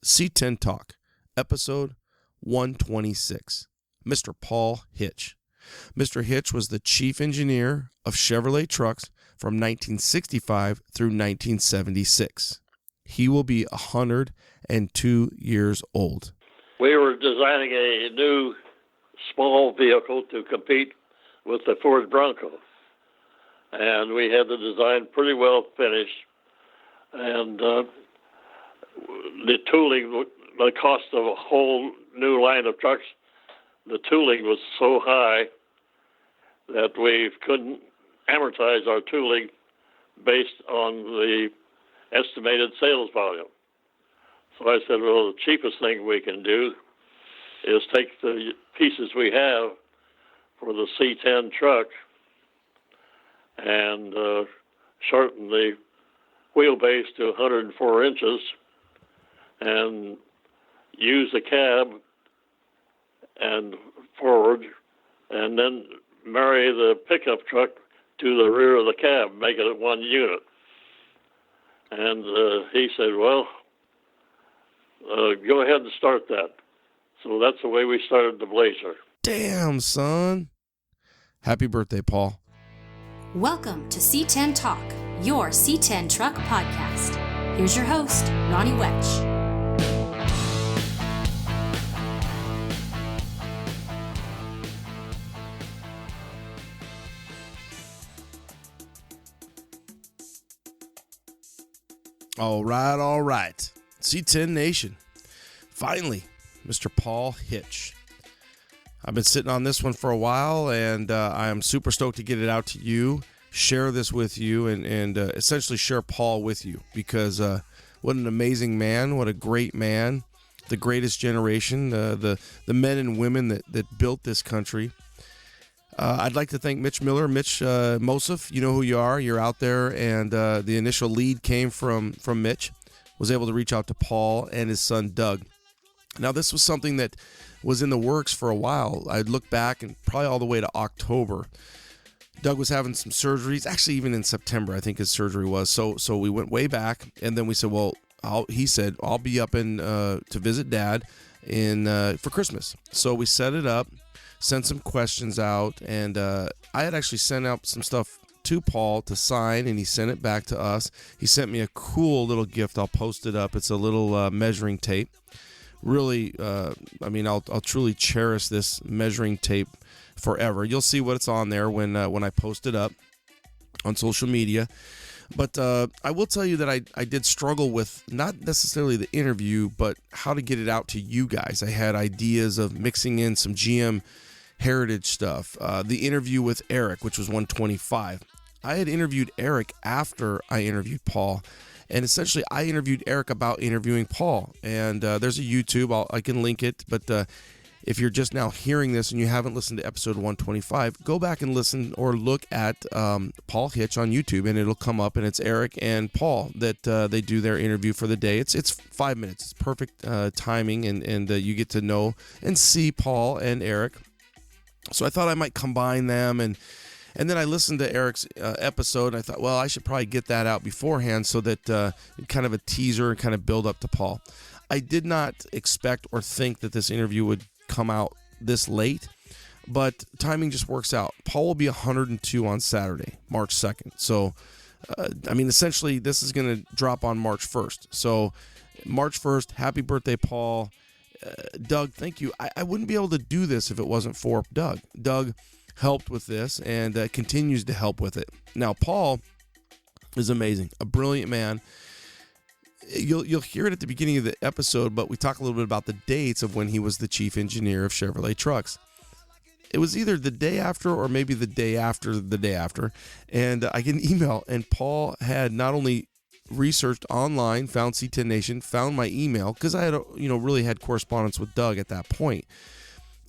C10 Talk, episode 126. Mr. Paul Hitch. Mr. Hitch was the chief engineer of Chevrolet trucks from 1965 through 1976. He will be 102 years old. We were designing a new small vehicle to compete with the Ford Bronco. And we had the design pretty well finished. And the tooling, the cost of a whole new line of trucks, the tooling was so high that we couldn't amortize our tooling based on the estimated sales volume. So I said, well, the cheapest thing we can do is take the pieces we have for the C10 truck and shorten the wheelbase to 104 inches and use the cab and forward, and then marry the pickup truck to the rear of the cab, make it one unit. And he said, well, go ahead and start that. So that's the way we started the Blazer. Damn, son. Happy birthday, Paul. Welcome to C10 Talk, your C10 Truck podcast. Here's your host, Ronnie Hitch. All right. C10 Nation. Finally, Mr. Paul Hitch. I've been sitting on this one for a while, and I am super stoked to get it out to you, share this with you, and essentially share Paul with you, because what an amazing man, what a great man, the greatest generation, the men and women that built this country. I'd like to thank Mitch Miller, Mitch Mosef. You know who you are. You're out there, and the initial lead came from Mitch. Was able to reach out to Paul and his son Doug. Now, this was something that was in the works for a while. I'd look back and probably all the way to October. Doug was having some surgeries, actually even in September, I think his surgery was. So we went way back, and then we said, well, he said, I'll be up to visit Dad for Christmas. So we set it up. Sent some questions out, and I had actually sent out some stuff to Paul to sign, and he sent it back to us. He sent me a cool little gift. I'll post it up. It's a little measuring tape. Really, I'll truly cherish this measuring tape forever. You'll see what it's on there when I post it up on social media. But I will tell you that I did struggle with not necessarily the interview, but how to get it out to you guys. I had ideas of mixing in some GM heritage stuff. The interview with Eric, which was 125. I had interviewed Eric after I interviewed Paul. And essentially, I interviewed Eric about interviewing Paul. And there's a YouTube. I can link it. But if you're just now hearing this and you haven't listened to episode 125, go back and listen or look at Paul Hitch on YouTube, and it'll come up. And it's Eric and Paul that they do their interview for the day. It's 5 minutes. It's perfect timing, and you get to know and see Paul and Eric. So I thought I might combine them, and then I listened to Eric's episode, and I thought, well, I should probably get that out beforehand so that kind of a teaser and kind of build up to Paul. I did not expect or think that this interview would come out this late, but timing just works out. Paul will be 102 on Saturday, March 2nd. So, essentially, this is going to drop on March 1st. So, March 1st, happy birthday, Paul. Doug, thank you. I wouldn't be able to do this if it wasn't for Doug. Doug helped with this and continues to help with it. Now, Paul is amazing, a brilliant man. You'll hear it at the beginning of the episode, but we talk a little bit about the dates of when he was the chief engineer of Chevrolet trucks. It was either the day after or maybe the day after the day after. And I get an email, and Paul had not only researched online, found C10 Nation, found my email, because I had really had correspondence with Doug at that point.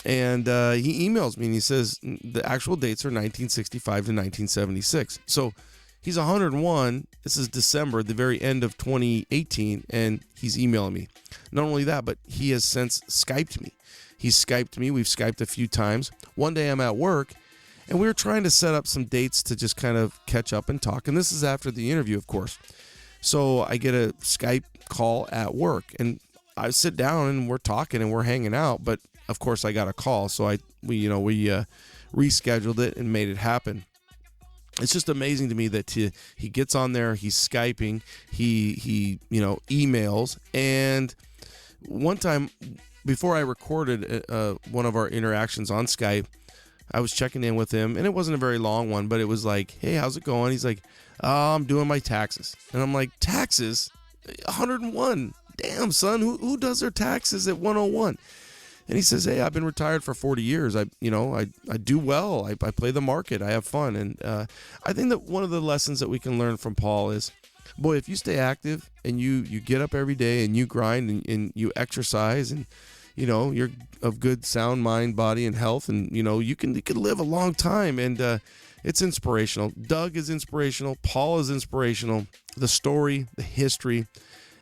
And he emails me and he says the actual dates are 1965 to 1976. So he's 101. This is December, the very end of 2018, and he's emailing me. Not only that, but he has since Skyped me. He's Skyped me. We've Skyped a few times. One day I'm at work, and we were trying to set up some dates to just kind of catch up and talk. And this is after the interview, of course. So I get a Skype call at work, and I sit down and we're talking and we're hanging out. But of course, I got a call, so we rescheduled it and made it happen. It's just amazing to me that he gets on there, he's Skyping, he emails, and one time before I recorded one of our interactions on Skype, I was checking in with him, and it wasn't a very long one, but it was like, hey, how's it going? He's like, oh, I'm doing my taxes. And I'm like, taxes? 101? Damn, son, who does their taxes at 101? And he says, hey, I've been retired for 40 years. I do well. I play the market. I have fun. And I think that one of the lessons that we can learn from Paul is, boy, if you stay active and you get up every day and you grind and you exercise and, you're of good, sound mind, body, and health, and, you can live a long time. And it's inspirational. Doug is inspirational. Paul is inspirational. The story, the history,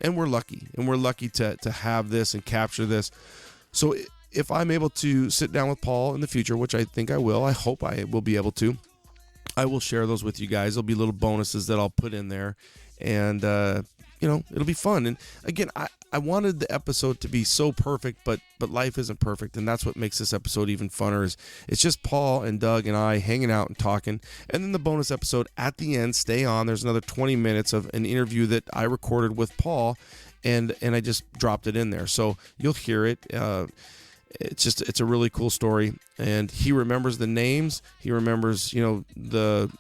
and we're lucky. And we're lucky to have this and capture this. So if I'm able to sit down with Paul in the future, which I think I will, I hope I will be able to, I will share those with you guys. There'll be little bonuses that I'll put in there, and it'll be fun. And again, I wanted the episode to be so perfect, but life isn't perfect, and that's what makes this episode even funner. Is it's just Paul and Doug and I hanging out and talking, and then the bonus episode at the end. Stay on. There's another 20 minutes of an interview that I recorded with Paul, and I just dropped it in there, so you'll hear it. It's a really cool story, and he remembers the names. He remembers, the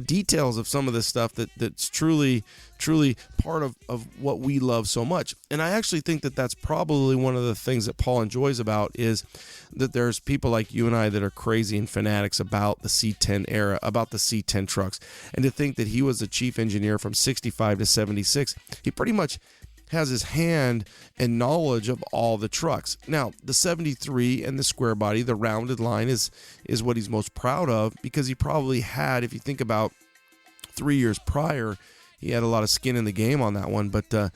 details of some of this stuff that's truly part of what we love so much. And I actually think that that's probably one of the things that Paul enjoys about is that there's people like you and I that are crazy and fanatics about the C10 era, about the C10 trucks. And to think that he was the chief engineer from 65 to 76, he pretty much has his hand and knowledge of all the trucks. Now, the 73 and the square body, the rounded line is what he's most proud of, because he probably had, if you think about 3 years prior, he had a lot of skin in the game on that one. But I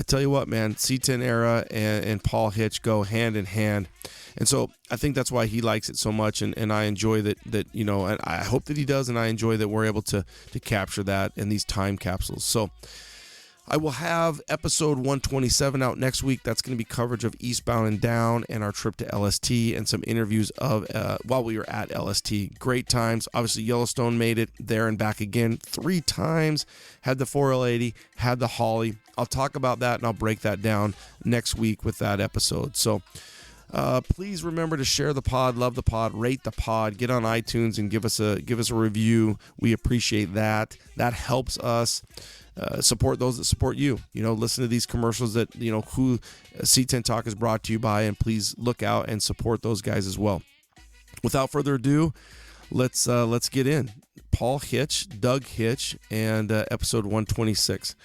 tell you what, man, C10 era and Paul Hitch go hand in hand. And so I think that's why he likes it so much, and I enjoy that and I hope that he does, and I enjoy that we're able to capture that in these time capsules. So I will have episode 127 out next week. That's going to be coverage of Eastbound and Down and our trip to LST, and some interviews of while we were at LST. Great times. Obviously, Yellowstone made it there and back again 3 times. Had the 4L80, had the Holly. I'll talk about that, and I'll break that down next week with that episode. So please remember to share the pod, love the pod, rate the pod, get on iTunes and give us a review. We appreciate that. That helps us. Support those that support you. Listen to these commercials that, who C10 Talk is brought to you by, and please look out and support those guys as well. Without further ado, let's get in. Paul Hitch, Doug Hitch, and episode 126.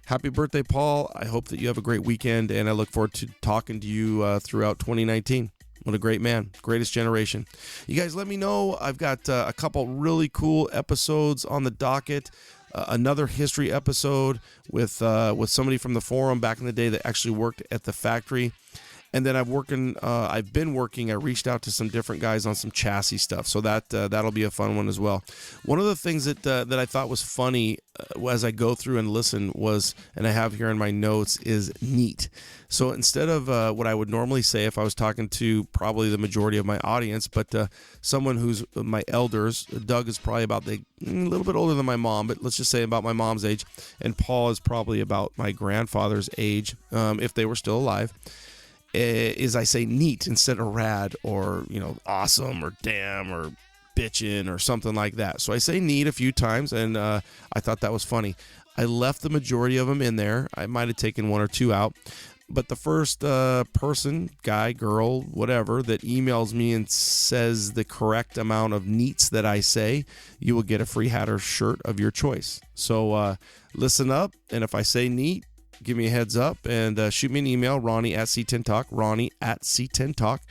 Happy birthday, Paul. I hope that you have a great weekend, and I look forward to talking to you throughout 2019. What a great man. Greatest generation. You guys let me know. I've got a couple really cool episodes on the docket. Another history episode with somebody from the forum back in the day that actually worked at the factory. And then I reached out to some different guys on some chassis stuff. So that'll be a fun one as well. One of the things that I thought was funny as I go through and listen was, and I have here in my notes, is neat. So instead of what I would normally say if I was talking to probably the majority of my audience, but someone who's my elders, Doug is probably about a little bit older than my mom, but let's just say about my mom's age, and Paul is probably about my grandfather's age, if they were still alive. Is I say neat instead of rad, or awesome, or damn, or bitchin', or something like that. So I say neat a few times, and I thought that was funny. I left the majority of them in there. I might have taken 1 or 2 out, but the first person, guy, girl, whatever, that emails me and says the correct amount of neats that I say, you will get a free hat or shirt of your choice. So listen up, and if I say neat, give me a heads up and shoot me an email, Ronnie at C10 Talk, Ronnie at C10 Talk,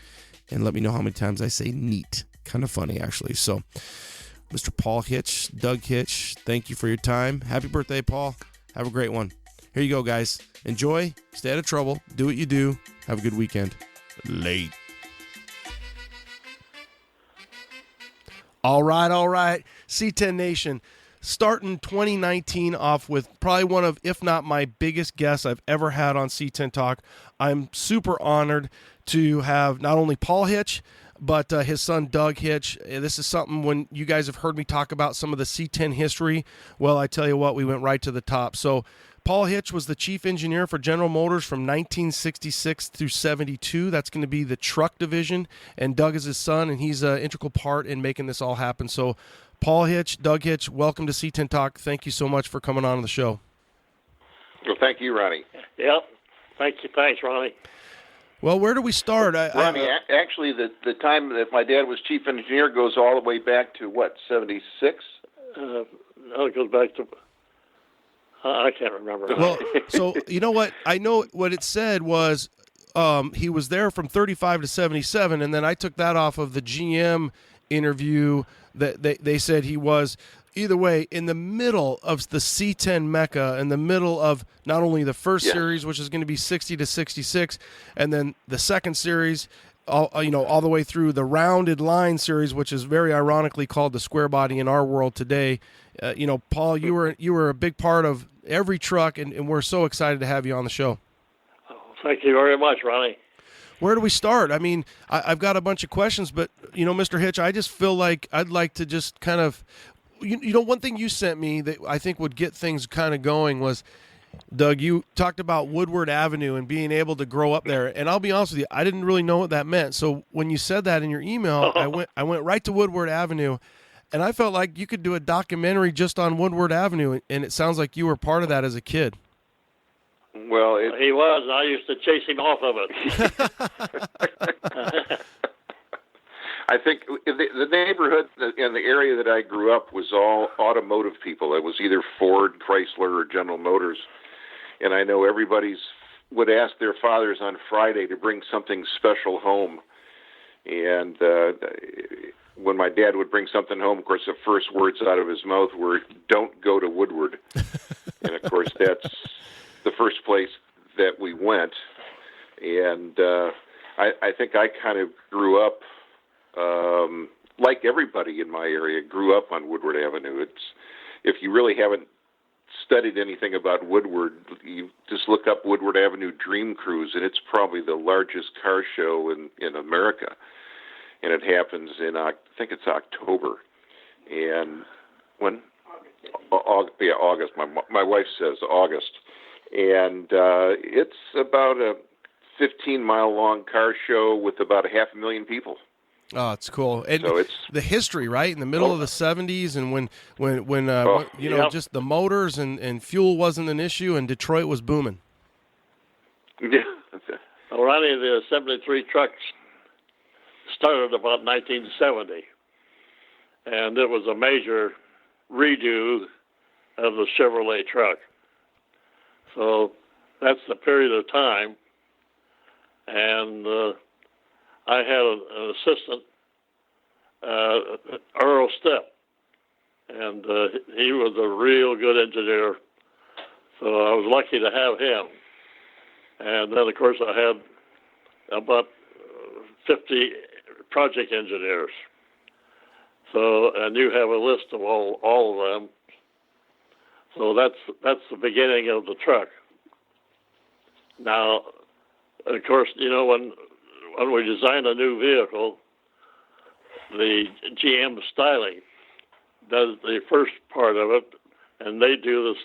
and let me know how many times I say neat. Kind of funny, actually. So, Mr. Paul Hitch, Doug Hitch, thank you for your time. Happy birthday, Paul. Have a great one. Here you go, guys. Enjoy. Stay out of trouble. Do what you do. Have a good weekend. Late. All right. C10 Nation. starting 2019 off with probably one of, if not my biggest guests I've ever had on C10 Talk. I'm super honored to have not only Paul Hitch, but his son Doug Hitch. This is something, when you guys have heard me talk about some of the C10 history, well, I tell you what, we went right to the top. So Paul Hitch was the chief engineer for General Motors from 1966 through 72. That's going to be the truck division, and Doug is his son, and he's an integral part in making this all happen. So Paul Hitch, Doug Hitch, welcome to C10 Talk. Thank you so much for coming on the show. Well, thank you, Ronnie. Yep. Thank you. Thanks, Ronnie. Well, where do we start? Ronnie, actually, the time that my dad was chief engineer goes all the way back to, what, 76? No, it goes back to... I can't remember. Well, so you know what? I know what it said was he was there from 35 to 77, and then I took that off of the GM interview that they said he was, either way, in the middle of the C10 Mecca, in the middle of not only the first series, which is going to be 60 to 66, and then the second series, all the way through the rounded line series, which is very ironically called the square body in our world today. Paul, you were a big part of every truck, and we're so excited to have you on the show. Oh, thank you very much, Ronnie. Where do we start? I mean, I've got a bunch of questions, but, Mr. Hitch, I just feel like I'd like to just kind of, one thing you sent me that I think would get things kind of going was, Doug, you talked about Woodward Avenue and being able to grow up there. And I'll be honest with you, I didn't really know what that meant. So when you said that in your email, I went right to Woodward Avenue, and I felt like you could do a documentary just on Woodward Avenue, and it sounds like you were part of that as a kid. Well, he was. I used to chase him off of it. I think the neighborhood and the area that I grew up was all automotive people. It was either Ford, Chrysler, or General Motors. And I know would ask their fathers on Friday to bring something special home. And when my dad would bring something home, of course, the first words out of his mouth were, "Don't go to Woodward." And, of course, that's the first place that we went. And I think I kind of grew up, like everybody in my area, grew up on Woodward Avenue. If you really haven't studied anything about Woodward, you just look up Woodward Avenue Dream Cruise, and it's probably the largest car show in America. And it happens in, I think it's October. And when? August. My wife says August. And it's about a 15-mile-long car show with about 500,000 people. Oh, it's cool. And so it's the history, right? In the middle of the 70s, and when just the motors and fuel wasn't an issue, and Detroit was booming. Yeah. Well, Ronnie, the 73 trucks started about 1970, and it was a major redo of the Chevrolet truck. So that's the period of time, and I had an assistant, Earl Stepp, and he was a real good engineer, so I was lucky to have him. And then, of course, I had about 50 project engineers. So, and you have a list of all of them. So that's the beginning of the truck. Now, of course, when we design a new vehicle, the GM styling does the first part of it, and they do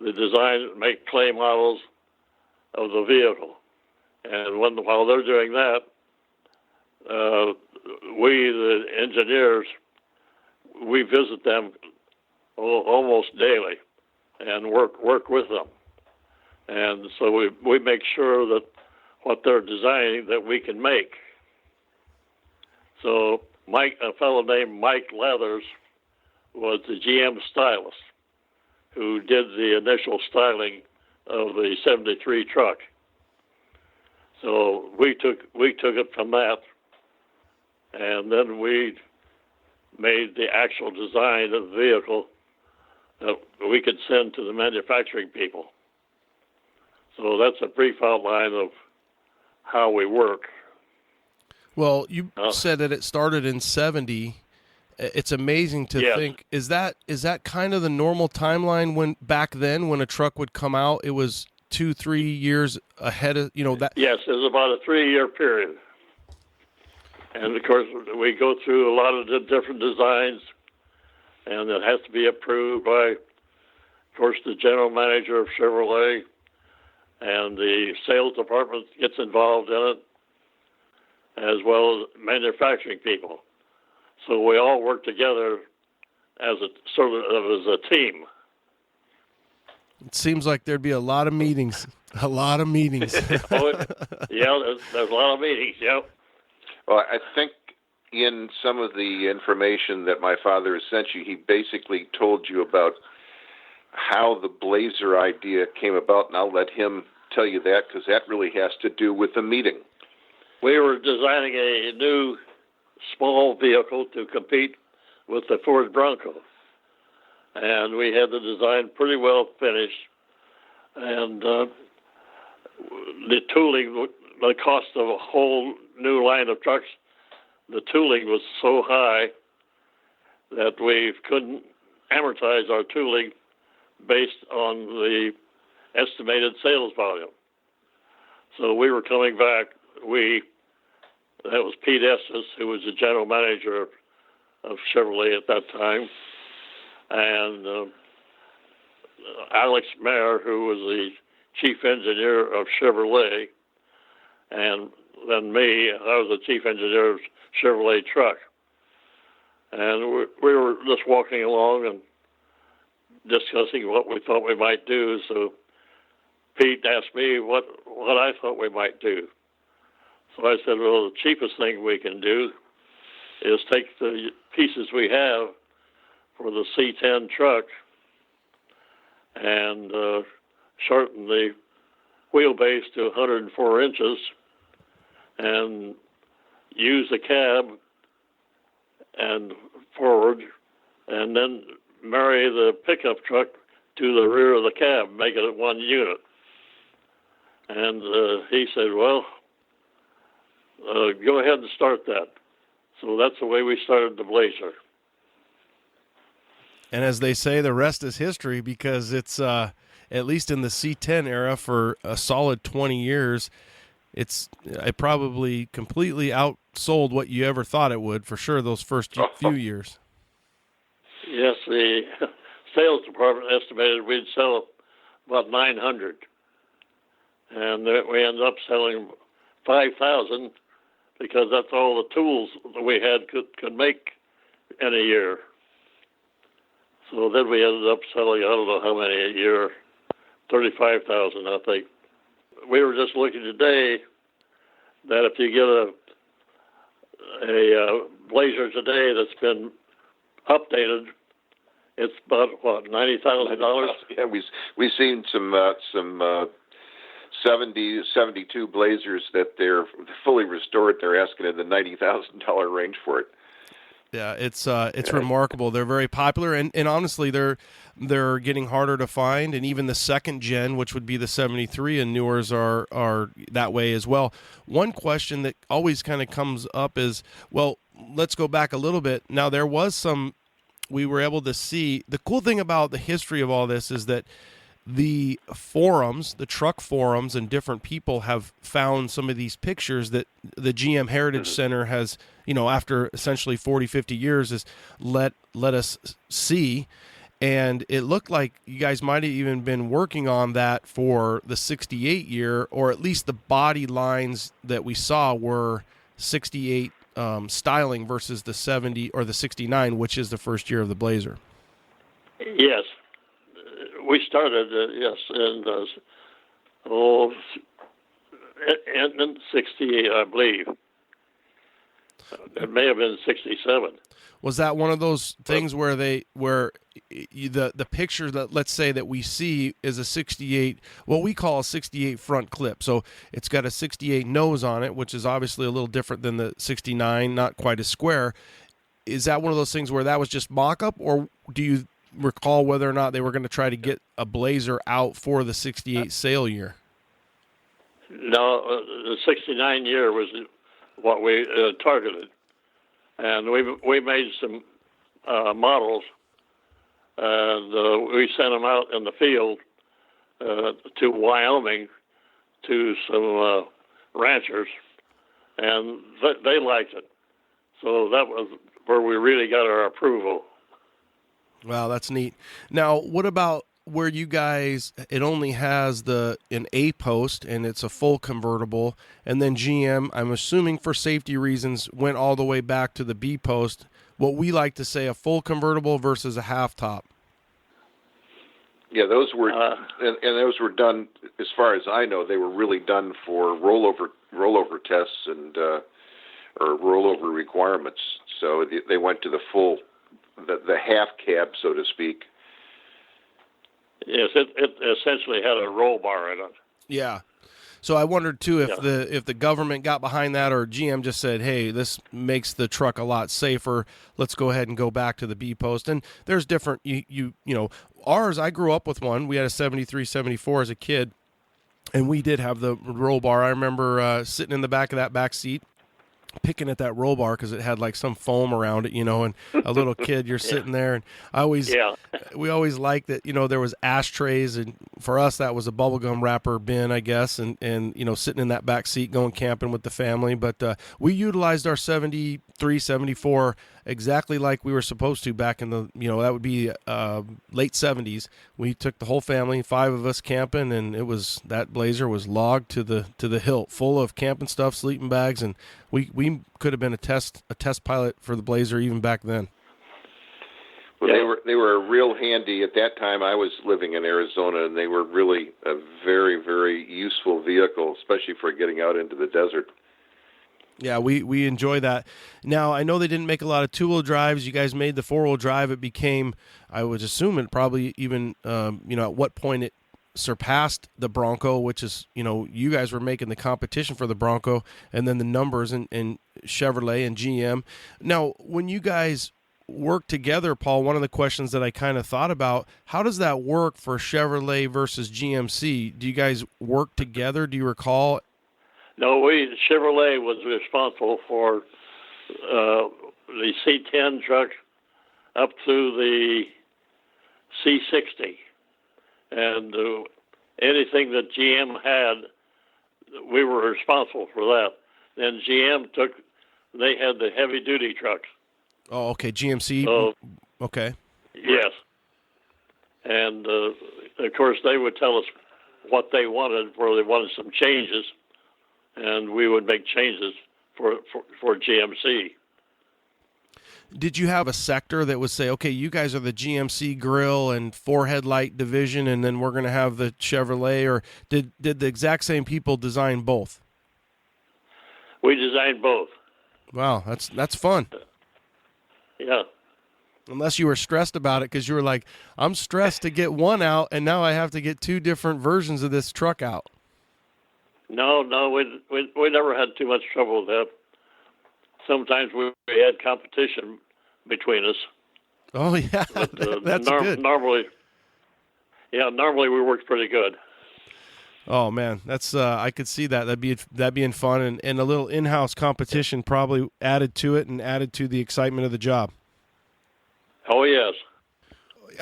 the design, make clay models of the vehicle. And while they're doing that, we, the engineers, we visit them almost daily and work with them. And so we make sure that what they're designing that we can make. So a fellow named Mike Leathers was the GM stylist who did the initial styling of the 73 truck. So we took it from that, and then we made the actual design of the vehicle that we could send to the manufacturing people. So that's a brief outline of how we work. Well, you said that it started in 70, It's amazing to Yes. think. Is that kind of the normal timeline when back then when a truck would come out? It was 2-3 years ahead of that. Yes, it was about a 3-year period. And, of course, we go through a lot of the different designs, and it has to be approved by, of course, the general manager of Chevrolet, and the sales department gets involved in it, as well as manufacturing people. So we all work together as a team. It seems like there'd be a lot of meetings. A lot of meetings. Yeah, there's a lot of meetings, yeah. Well, I think in some of the information that my father has sent you, he basically told you about how the Blazer idea came about, and I'll let him tell you that because that really has to do with the meeting. We were designing a new small vehicle to compete with the Ford Bronco. And we had the design pretty well finished. And the tooling, the cost of a whole new line of trucks, the tooling was so high that we couldn't amortize our tooling based on the estimated sales volume. So we were coming back. That was Pete Estes, who was the general manager of Chevrolet at that time, and Alex Mayer, who was the chief engineer of Chevrolet, and then me, I was the chief engineer of Chevrolet Truck. And we were just walking along and discussing what we thought we might do. So Pete asked me what I thought we might do. So I said, well, the cheapest thing we can do is take the pieces we have for the C10 truck and shorten the wheelbase to 104 inches and use the cab and forward, and then marry the pickup truck to the rear of the cab, make it one unit. And he said, well, go ahead and start that. So that's the way we started the Blazer. And as they say, the rest is history, because it's at least in the C10 era for a solid 20 years, it probably completely outsold what you ever thought it would, for sure, those first few years. Yes, the sales department estimated we'd sell about 900. And we ended up selling 5,000 because that's all the tools that we had could make in a year. So then we ended up selling, I don't know how many a year, 35,000, I think. We were just looking today that if you get a Blazer today that's been updated, it's about, what, $90,000? Yeah, we've seen some 72 Blazers that they're fully restored. They're asking in the $90,000 range for it. Yeah, it's remarkable. They're very popular, and honestly, they're getting harder to find. And even the second gen, which would be the 73 and newers, are that way as well. One question that always kind of comes up is, well, let's go back a little bit. Now, there was some. We were able to see, the cool thing about the history of all this is that the forums, the truck forums, and different people have found some of these pictures that the GM Heritage Center has, after essentially 40, 50 years, has let us see. And it looked like you guys might have even been working on that for the 68 year, or at least the body lines that we saw were 68 styling versus the 70 or the 69, which is the first year of the Blazer. Yes. We started, in 68, I believe. It may have been 67. Was that one of those things where the picture that, let's say, that we see is a 68, what we call a 68 front clip? So it's got a 68 nose on it, which is obviously a little different than the 69, not quite as square. Is that one of those things where that was just mock-up, or do you recall whether or not they were going to try to get a Blazer out for the 68 sale year? No, the 69 year was what we targeted. And we made some models, and we sent them out in the field to Wyoming to some ranchers, and they liked it. So that was where we really got our approval. Wow, that's neat. Now, what about where you guys, it only has an A post and it's a full convertible, and then GM, I'm assuming for safety reasons, went all the way back to the B post, what we like to say a full convertible versus a half top? Yeah, those were and those were done, as far as I know, they were really done for rollover tests and or rollover requirements. So they went to the full, the half cab, so to speak. Yes, it essentially had a roll bar in it. Yeah. So I wondered too if the government got behind that, or GM just said, "Hey, this makes the truck a lot safer. Let's go ahead and go back to the B post." And there's different you know, ours, I grew up with one. We had a 73, 74 as a kid, and we did have the roll bar. I remember sitting in the back of that back seat, picking at that roll bar because it had like some foam around it, you know, and a little kid, you're sitting there, and we always liked that, you know, there was ashtrays, and for us that was a bubblegum wrapper bin, I guess, and you know, sitting in that back seat going camping with the family. But we utilized our 73, 74 exactly like we were supposed to back in the, you know, that would be late 70s. We took the whole family, 5 of us camping, and it was, that Blazer was logged to the hilt, full of camping stuff, sleeping bags, and we could have been a test pilot for the Blazer even back then. Well, they were real handy at that time. I was living in Arizona, and they were really a very, very useful vehicle, especially for getting out into the desert. Yeah, we enjoy that. Now, I know they didn't make a lot of two-wheel drives. You guys made the four-wheel drive. It became, I would assume, it probably even, you know, at what point it surpassed the Bronco, which is, you know, you guys were making the competition for the Bronco, and then the numbers in Chevrolet and GM. Now, when you guys work together, Paul, one of the questions that I kind of thought about, how does that work for Chevrolet versus GMC? Do you guys work together? Do you recall? No, Chevrolet was responsible for the C10 truck up to the C60. And anything that GM had, we were responsible for that. Then GM they had the heavy-duty trucks. Oh, okay, GMC. Okay. Yes. And, of course, they would tell us what they wanted, where they wanted some changes, and we would make changes for GMC. Did you have a sector that would say, okay, you guys are the GMC grill and 4-headlight division, and then we're going to have the Chevrolet, or did the exact same people design both? We designed both. Wow, that's fun. Yeah. Unless you were stressed about it, because you were like, I'm stressed to get one out, and now I have to get 2 different versions of this truck out. No, we never had too much trouble with that. Sometimes we had competition between us. Oh yeah, but, that's good. Normally we worked pretty good. Oh man, that's I could see that. That'd be fun, and a little in-house competition probably added to it and added to the excitement of the job. Oh yes.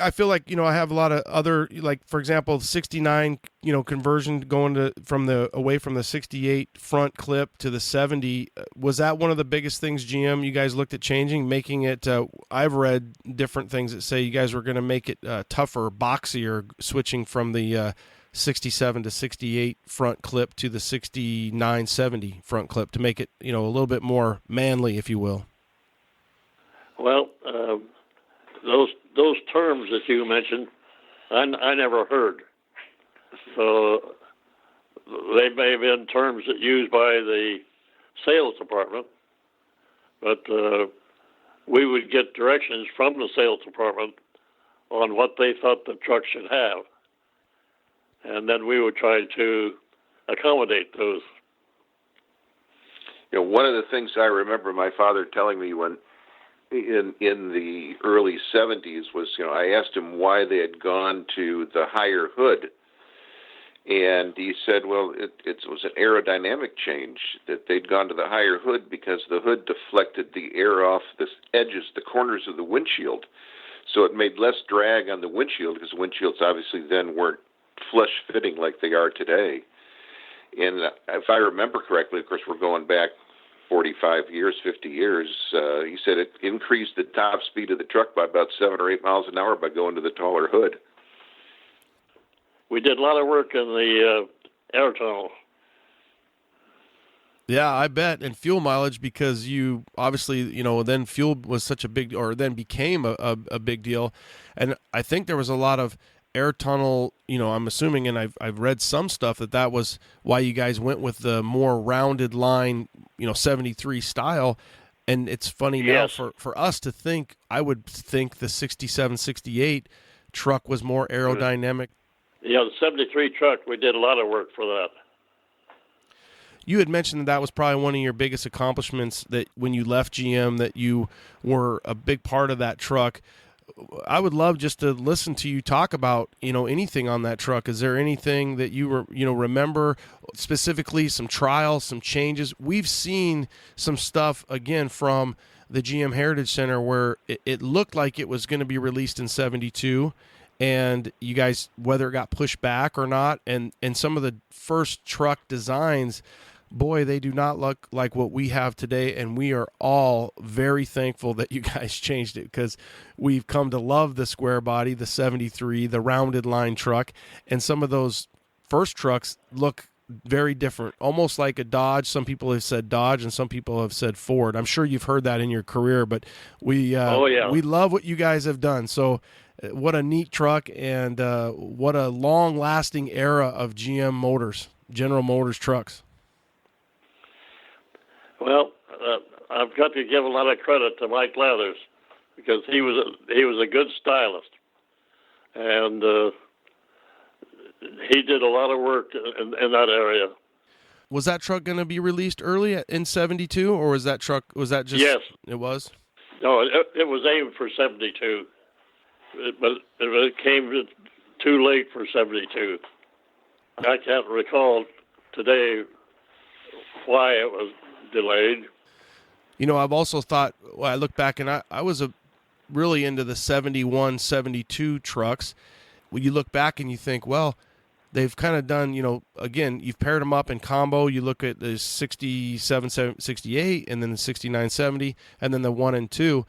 I feel like, you know, I have a lot of other, like, for example, 69, you know, conversion going away from the 68 front clip to the 70. Was that one of the biggest things, GM, you guys looked at changing, making it, I've read different things that say you guys were going to make it tougher, boxier, switching from the 67 to 68 front clip to the 69, 70 front clip to make it, you know, a little bit more manly, if you will. Well, those terms that you mentioned, I never heard. So they may have been terms that used by the sales department, but we would get directions from the sales department on what they thought the truck should have, and then we would try to accommodate those. You know, one of the things I remember my father telling me when in the early 70s was, you know, I asked him why they had gone to the higher hood, And he said, well, it was an aerodynamic change, that they'd gone to the higher hood because the hood deflected the air off the edges, the corners of the windshield. So it made less drag on the windshield, because windshields obviously then weren't flush fitting like they are today. And if I remember correctly, of course, we're going back 45 years, 50 years, he said it increased the top speed of the truck by about 7 or 8 miles an hour by going to the taller hood. We did a lot of work in the air tunnel. Yeah, I bet. And fuel mileage, because you obviously, then fuel was such a big, or then became a big deal. And I think there was a lot of air tunnel, I'm assuming, and I've read some stuff that was why you guys went with the more rounded line, 73 style. And it's funny now for us to think, I would think the 67, 68 truck was more aerodynamic. Yeah, the 73 truck, we did a lot of work for that. You had mentioned that was probably one of your biggest accomplishments, that when you left GM, that you were a big part of that truck. I would love just to listen to you talk about, anything on that truck. Is there anything that you remember specifically, some trials, some changes? We've seen some stuff, again, from the GM Heritage Center where it looked like it was going to be released in 72, and you guys, whether it got pushed back or not, and some of the first truck designs, boy, they do not look like what we have today, and we are all very thankful that you guys changed it, because we've come to love the square body, the 73, the rounded line truck, and some of those first trucks look very different, almost like a Dodge. Some people have said Dodge, and some people have said Ford. I'm sure you've heard that in your career, but we love what you guys have done. So what a neat truck, and what a long-lasting era of GM Motors, General Motors trucks. Well, I've got to give a lot of credit to Mike Leathers, because he was a good stylist, and he did a lot of work in that area. Was that truck going to be released early in 72, or was that just? Yes, it was. No, it was aimed for 72, but it came too late for 72. I can't recall today why it was delayed. I've also thought, I look back, and I was really into the 71, 72 trucks. When you look back and you think, well, they've kind of done, again, you've paired them up in combo. You look at the 67, 68, and then the 69, 70, and then the 1 and 2.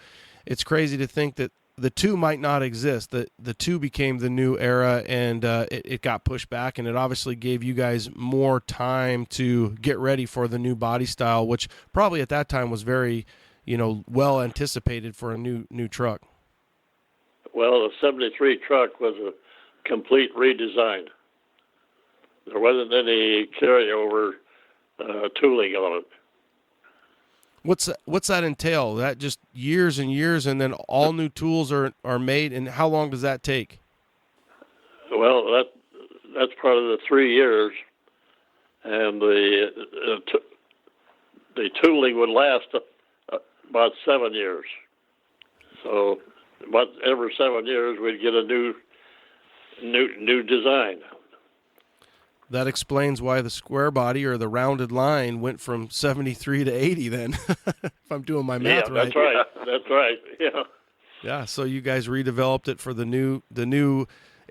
It's crazy to think that the 2 might not exist. The 2 became the new era, and it got pushed back, and it obviously gave you guys more time to get ready for the new body style, which probably at that time was very, well anticipated for a new truck. Well, the 73 truck was a complete redesign. There wasn't any carryover tooling on it. What's that entail? That just years and years, and then all new tools are made, and how long does that take? Well, that's part of the 3 years, and the tooling would last about 7 years. So, about every 7 years, we'd get a new design. That explains why the square body, or the rounded line, went from 73 to 80 then, if I'm doing my math right. That's right, yeah. Yeah, so you guys redeveloped it for the new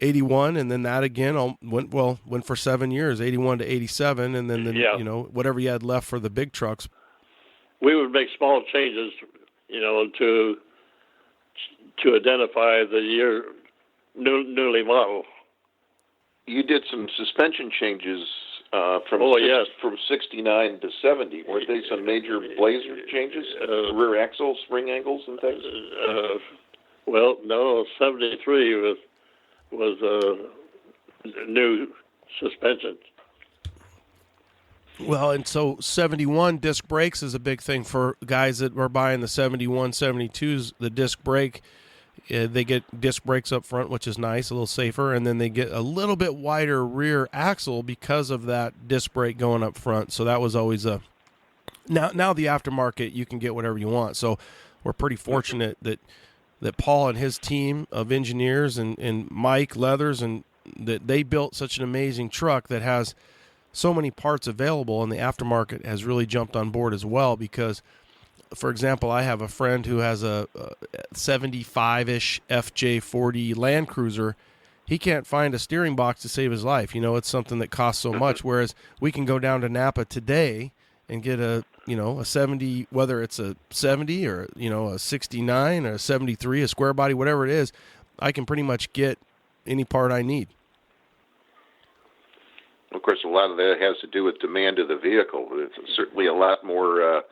81, and then that again went for 7 years, 81 to 87, and then whatever you had left for the big trucks. We would make small changes, to identify the year newly modeled. You did some suspension changes from 69 to 70. Weren't they some major blazer changes? Rear axle, spring angles, and things? Well, no, 73 was new suspension. Well, and so 71 disc brakes is a big thing for guys that were buying the 71, 72s, the disc brake. They get disc brakes up front, which is nice, a little safer, and then they get a little bit wider rear axle because of that disc brake going up front. So that was always a now the aftermarket, you can get whatever you want. So we're pretty fortunate that Paul and his team of engineers and Mike Leathers and that they built such an amazing truck that has so many parts available, and the aftermarket has really jumped on board as well. Because, for example, I have a friend who has a 75-ish FJ40 Land Cruiser. He can't find a steering box to save his life. It's something that costs so much, whereas we can go down to Napa today and get a 70, whether it's a 70 or, a 69 or a 73, a square body, whatever it is, I can pretty much get any part I need. Of course, a lot of that has to do with demand of the vehicle. There's certainly a lot more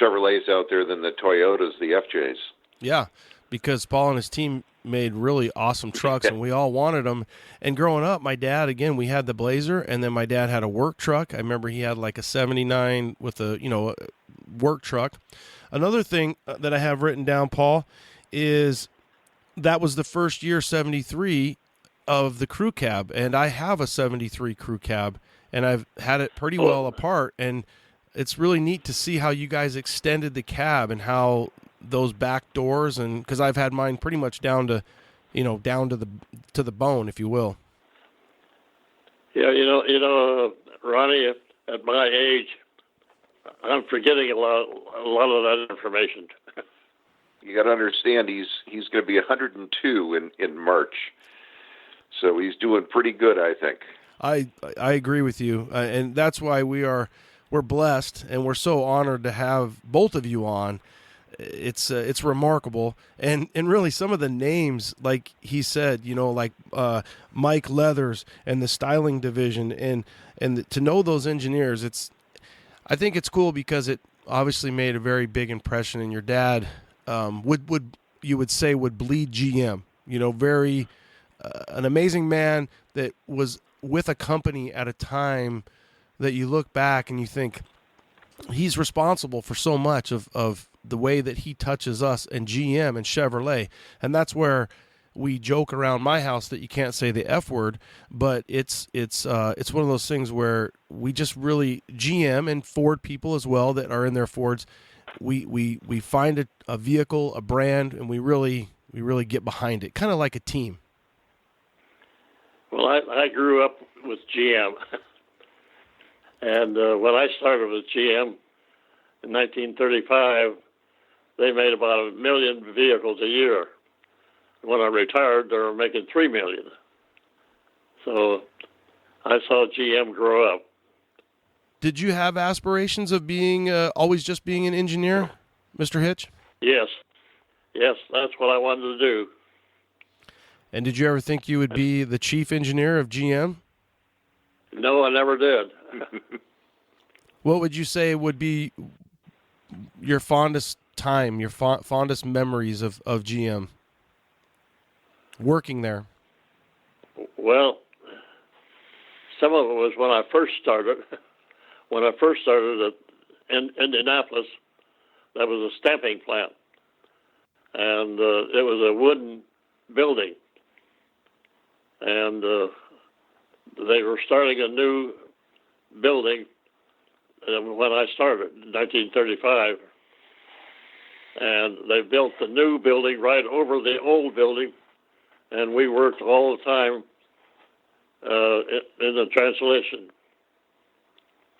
Chevrolets out there than the Toyotas, the FJs. Yeah, because Paul and his team made really awesome trucks, and we all wanted them. And growing up, my dad, again, we had the Blazer, and then my dad had a work truck. I remember he had like a 79 with a work truck. Another thing that I have written down, Paul, is that was the first year, 73, of the crew cab, and I have a 73 crew cab, and I've had it pretty well apart, and it's really neat to see how you guys extended the cab and how those back doors, and because I've had mine pretty much down to the bone, if you will. Yeah, Ronnie, at my age, I'm forgetting a lot of that information. You got to understand, he's going to be 102 in March. So he's doing pretty good, I think. I agree with you, and that's why we're blessed, and we're so honored to have both of you on. It's remarkable, and really some of the names, like he said, like Mike Leathers and the styling division, and to know those engineers, I think it's cool because it obviously made a very big impression. And your dad would bleed GM, very. An amazing man that was with a company at a time that you look back and you think he's responsible for so much of the way that he touches us and GM and Chevrolet. And that's where we joke around my house that you can't say the F word, but it's one of those things where we just really, GM and Ford people as well that are in their Fords, we find a vehicle, a brand, and we really get behind it, kind of like a team. Well, I grew up with GM, and when I started with GM in 1935, they made about 1 million vehicles a year. When I retired, they were making 3 million. So I saw GM grow up. Did you have aspirations of being always just being an engineer, Mr. Hitch? Yes, that's what I wanted to do. And did you ever think you would be the chief engineer of GM? No, I never did. What would you say would be your fondest time, your fondest memories of GM? Working there. Well, some of it was when I first started. When I first started in Indianapolis, that was a stamping plant. And it was a wooden building. And they were starting a new building when I started in 1935. And they built the new building right over the old building, and we worked all the time in the translation.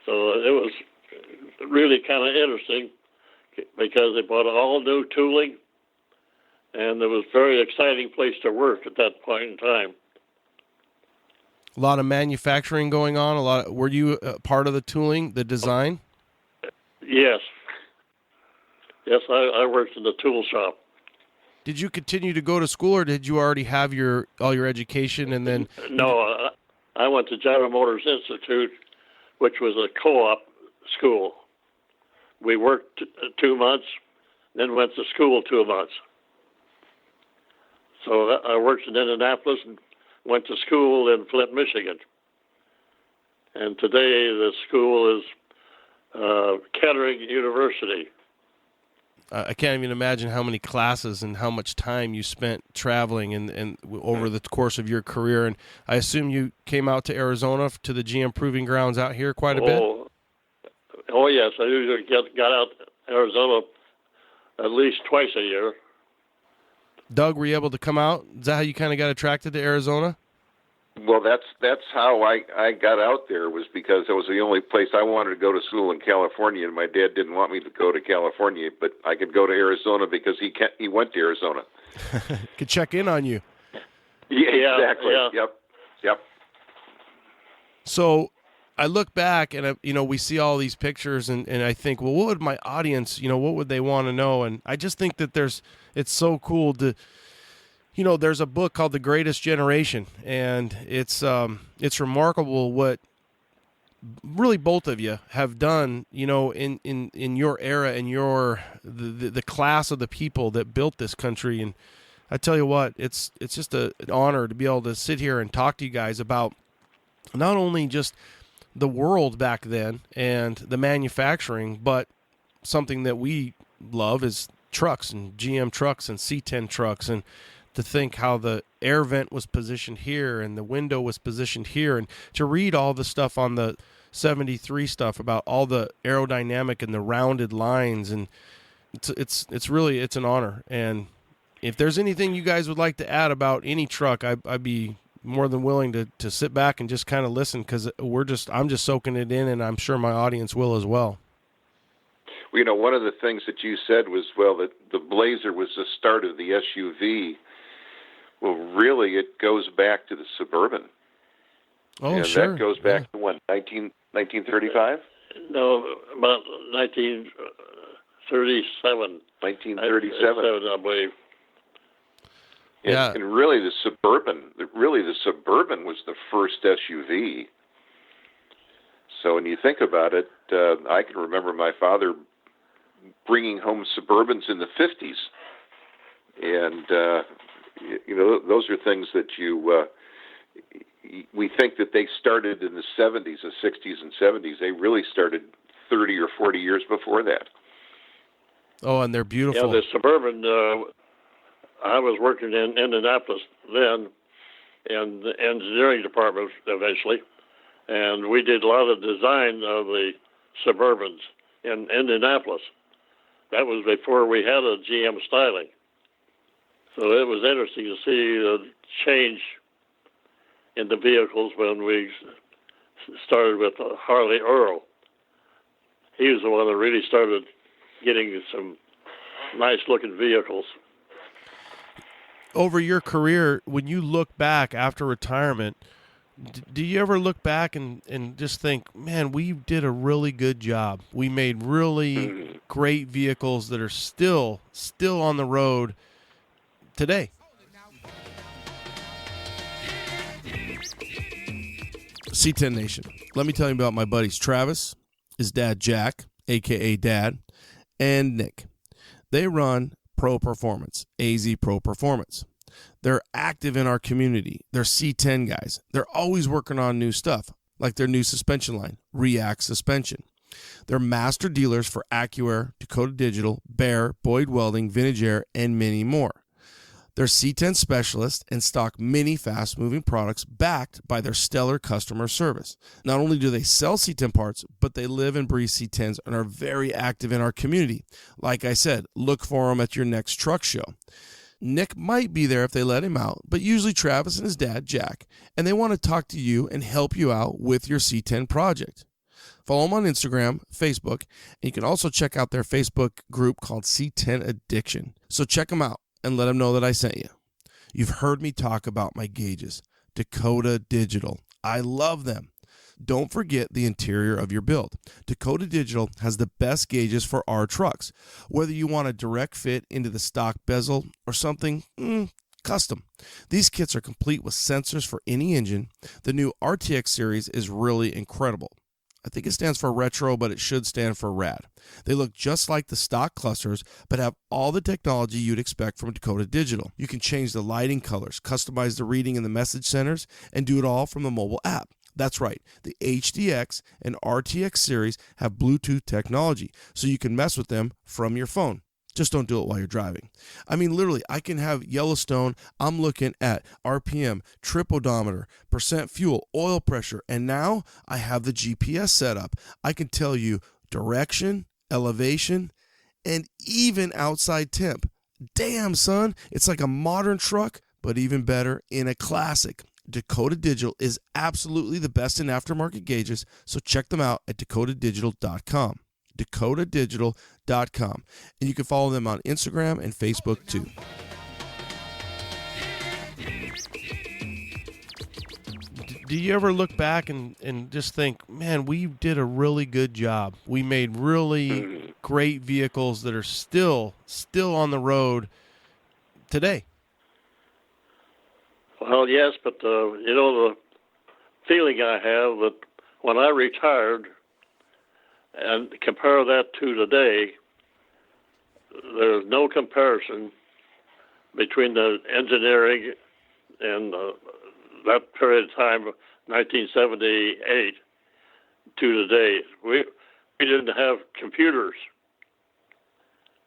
So it was really kind of interesting because they bought all new tooling, and it was a very exciting place to work at that point in time. A lot of manufacturing going on. Were you part of the tooling, the design? Yes. Yes, I worked in the tool shop. Did you continue to go to school, or did you already have all your education and then? No, I went to General Motors Institute, which was a co-op school. We worked 2 months, then went to school 2 months. So I worked in Indianapolis and went to school in Flint, Michigan. And today the school is Kettering University. I can't even imagine how many classes and how much time you spent traveling and over the course of your career. And I assume you came out to Arizona to the GM Proving Grounds out here quite a bit? Oh yes, I usually got out to Arizona at least twice a year. Doug, were you able to come out? Is that how you kind of got attracted to Arizona? Well, that's how I got out there, was because it was the only place I wanted to go to school in California, and my dad didn't want me to go to California, but I could go to Arizona because he went to Arizona. Could check in on you. Yeah, exactly. Yeah. Yep. So I look back and, we see all these pictures and I think, well, what would my audience, what would they want to know? And I just think that it's so cool to, there's a book called The Greatest Generation, and it's remarkable what really both of you have done, in your era and the class of the people that built this country. And I tell you what, it's just an honor to be able to sit here and talk to you guys about not only just the world back then and the manufacturing, but something that we love is trucks and GM trucks and C10 trucks, and to think how the air vent was positioned here and the window was positioned here, and to read all the stuff on the 73 stuff about all the aerodynamic and the rounded lines, and it's really an honor. And if there's anything you guys would like to add about any truck, I'd be more than willing to sit back and just kind of listen, because I'm just soaking it in, and I'm sure my audience will as well. Well, one of the things that you said was, that the Blazer was the start of the SUV. Well, really, it goes back to the Suburban. Oh, and sure. That goes back to what, 1935? No, about 1937. 1937, I believe. And really, the Suburban was the first SUV. So when you think about it, I can remember my father bringing home Suburbans in the 50s, and those are things that we think that they started in the 70s, the 60s and 70s. They really started 30 or 40 years before that. Oh, and they're beautiful. Yeah, the Suburban. I was working in Indianapolis then, in the engineering department eventually, and we did a lot of design of the Suburbans in Indianapolis. That was before we had a GM styling. So it was interesting to see the change in the vehicles when we started with Harley Earl. He was the one that really started getting some nice-looking vehicles. Over your career, when you look back after retirement, do you ever look back and just think, man, we did a really good job. We made really great vehicles that are still on the road today? C10 Nation, let me tell you about my buddies Travis, his dad Jack, a.k.a. Dad, and Nick. They run Pro Performance, AZ Pro Performance. They're active in our community. They're C10 guys. They're always working on new stuff, like their new suspension line, React Suspension. They're master dealers for AccuAir, Dakota Digital, Bear, Boyd Welding, Vintage Air, and many more. They're C10 specialists and stock many fast-moving products backed by their stellar customer service. Not only do they sell C10 parts, but they live and breathe C10s and are very active in our community. Like I said, look for them at your next truck show. Nick might be there if they let him out, but usually Travis and his dad, Jack, and they want to talk to you and help you out with your C10 project. Follow them on Instagram, Facebook, and you can also check out their Facebook group called C10 Addiction. So check them out and let them know that I sent you. You've heard me talk about my gauges, Dakota Digital. I love them. Don't forget the interior of your build. Dakota Digital has the best gauges for our trucks, whether you want a direct fit into the stock bezel or something custom. These kits are complete with sensors for any engine. The new RTX series is really incredible. I think it stands for retro, but it should stand for rad. They look just like the stock clusters, but have all the technology you'd expect from Dakota Digital. You can change the lighting colors, customize the reading in the message centers, and do it all from the mobile app. That's right, the HDX and RTX series have Bluetooth technology, so you can mess with them from your phone. Just don't do it while you're driving. I mean, literally, I can have Yellowstone. I'm looking at RPM, trip odometer, percent fuel, oil pressure, and now I have the GPS set up. I can tell you direction, elevation, and even outside temp. Damn, son, it's like a modern truck, but even better in a classic. Dakota Digital is absolutely the best in aftermarket gauges, so check them out at dakotadigital.com. dakotadigital.com. And you can follow them on Instagram and Facebook too. Do you ever look back and just think, man, we did a really good job. We made really great vehicles that are still on the road today? Well, yes, but the feeling I have that when I retired and compare that to today, there's no comparison between the engineering and that period of time, 1978, to today. We didn't have computers,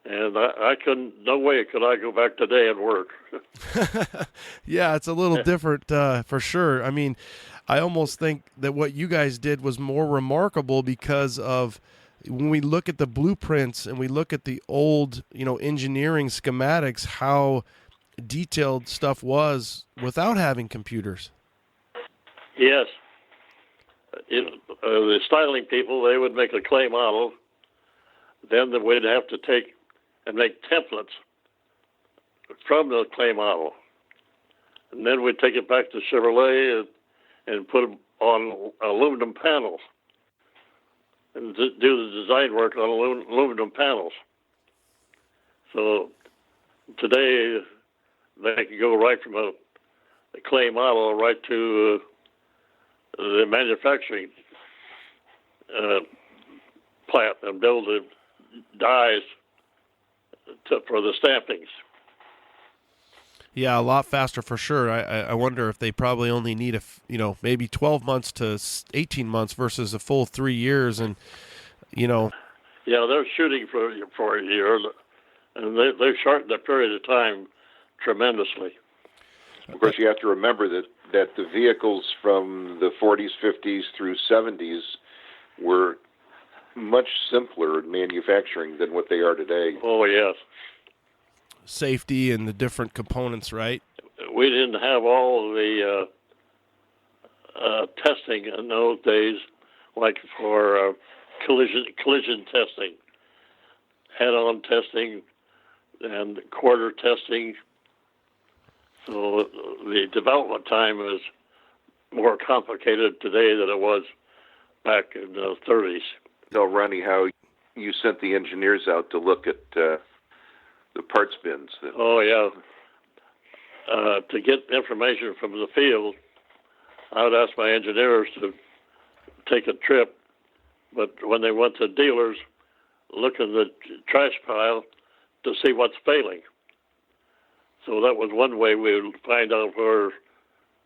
and I couldn't. No way could I go back today and work. Yeah, it's a little different for sure. I mean, I almost think that what you guys did was more remarkable because of when we look at the blueprints and we look at the old, engineering schematics, how detailed stuff was without having computers. Yes. The styling people, they would make a clay model. Then we'd have to take and make templates from the clay model. And then we'd take it back to Chevrolet and put them on aluminum panels and do the design work on aluminum panels. So today, they can go right from a clay model right to the manufacturing plant and build the dies for the stampings. Yeah, a lot faster for sure. I wonder if they probably only need maybe 12 months to 18 months versus a full 3 years, and Yeah, they're shooting for a year, and they've shortened the period of time tremendously. Of course, you have to remember that the vehicles from the 40s, 50s through 70s were much simpler in manufacturing than what they are today. Oh, yes. safety and the different components, right? We didn't have all the testing in those days, like for collision testing, head-on testing, and quarter testing. So the development time is more complicated today than it was back in the 30s. Tell Ronnie how you sent the engineers out to look at the parts bins. Oh, yeah. To get information from the field, I would ask my engineers to take a trip, but when they went to dealers, look in the trash pile to see what's failing. So that was one way we would find out where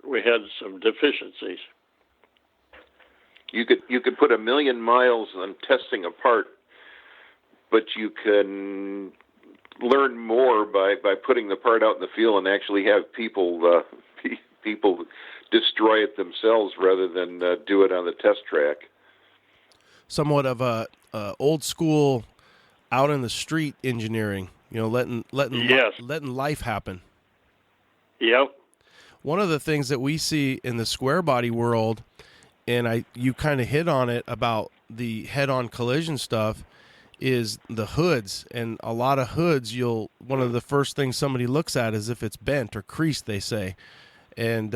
we had some deficiencies. You could put 1 million miles on testing a part, but you can learn more by putting the part out in the field and actually have people destroy it themselves rather than do it on the test track. Somewhat of a old school, out in the street engineering. Letting life happen. Yep. One of the things that we see in the square body world, and you kind of hit on it about the head-on collision stuff, is the hoods. And a lot of hoods, one of the first things somebody looks at is if it's bent or creased, they say. And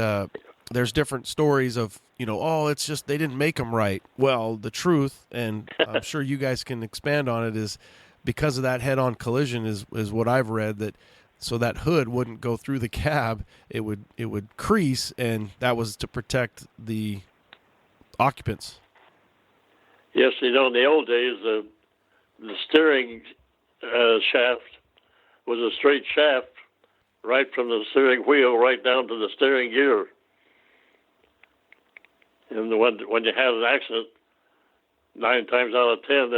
there's different stories of, it's just they didn't make them right. Well, the truth, and I'm sure you guys can expand on it, is because of that head-on collision is what I've read, that so that hood wouldn't go through the cab, it would crease, and that was to protect the occupants. Yes, in the old days, the steering shaft was a straight shaft right from the steering wheel right down to the steering gear. And when you had an accident, 9 times out of 10,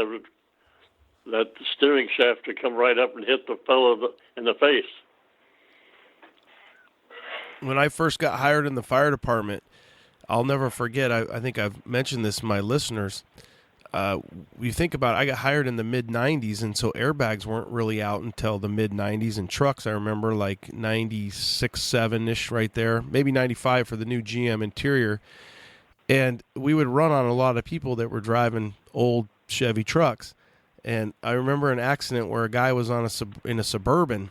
that steering shaft would come right up and hit the fellow in the face. When I first got hired in the fire department, I'll never forget, I think I've mentioned this to my listeners, you think about it, I got hired in the mid-'90s, and so airbags weren't really out until the mid-'90s. And trucks, I remember, like 96, 7-ish right there, maybe 95 for the new GM interior. And we would run on a lot of people that were driving old Chevy trucks. And I remember an accident where a guy was on in a Suburban,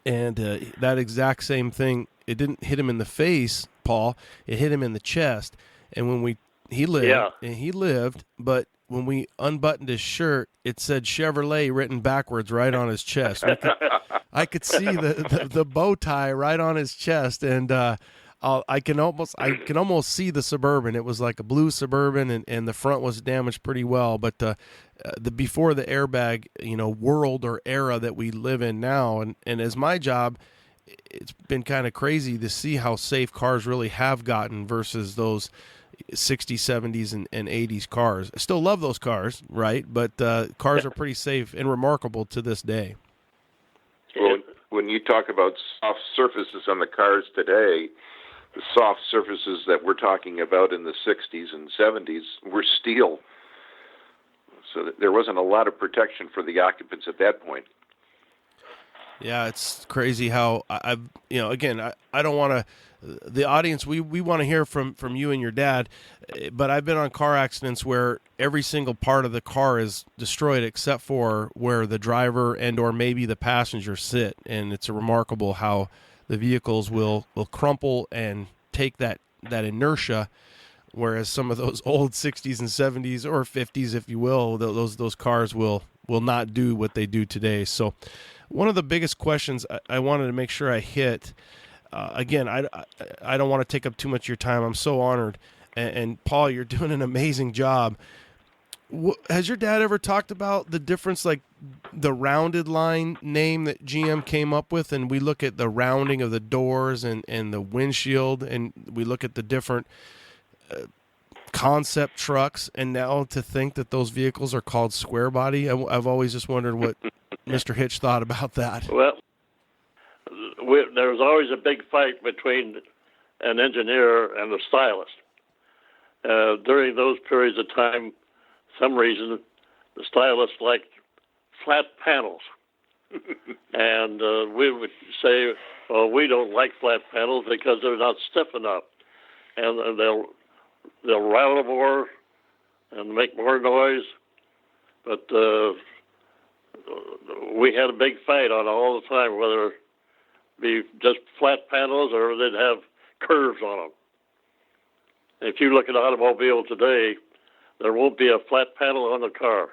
and that exact same thing, it didn't hit him in the face, Paul. It hit him in the chest. And when he lived, but when we unbuttoned his shirt, it said Chevrolet written backwards right on his chest. I could see the bow tie right on his chest, and I can almost see the Suburban. It was like a blue Suburban, and the front was damaged pretty well. But before the airbag, world or era that we live in now, and as my job, it's been kind of crazy to see how safe cars really have gotten versus those 60s, 70s, and 80s cars. I still love those cars, right? But cars are pretty safe and remarkable to this day. Well, when you talk about soft surfaces on the cars today, the soft surfaces that we're talking about in the 60s and 70s were steel. So there wasn't a lot of protection for the occupants at that point. Yeah, it's crazy how I don't want to, the audience, we want to hear from you and your dad, but I've been on car accidents where every single part of the car is destroyed except for where the driver and or maybe the passenger sit, and it's remarkable how the vehicles will crumple and take that inertia, whereas some of those old 60s and 70s or 50s, if you will, those cars will not do what they do today. So one of the biggest questions I wanted to make sure I hit, again, I don't want to take up too much of your time. I'm so honored. And Paul, you're doing an amazing job. Has your dad ever talked about the difference, like the rounded line name that GM came up with, and we look at the rounding of the doors and the windshield, and we look at the different concept trucks, and now to think that those vehicles are called square body? I've always just wondered what Mr. Hitch thought about that. Well, there was always a big fight between an engineer and a stylist. During those periods of time, some reason, the stylist liked flat panels. And we would say, well, we don't like flat panels because they're not stiff enough. And they'll rattle more and make more noise. But we had a big fight on all the time, whether it be just flat panels or they'd have curves on them. If you look at an automobile today, there won't be a flat panel on the car.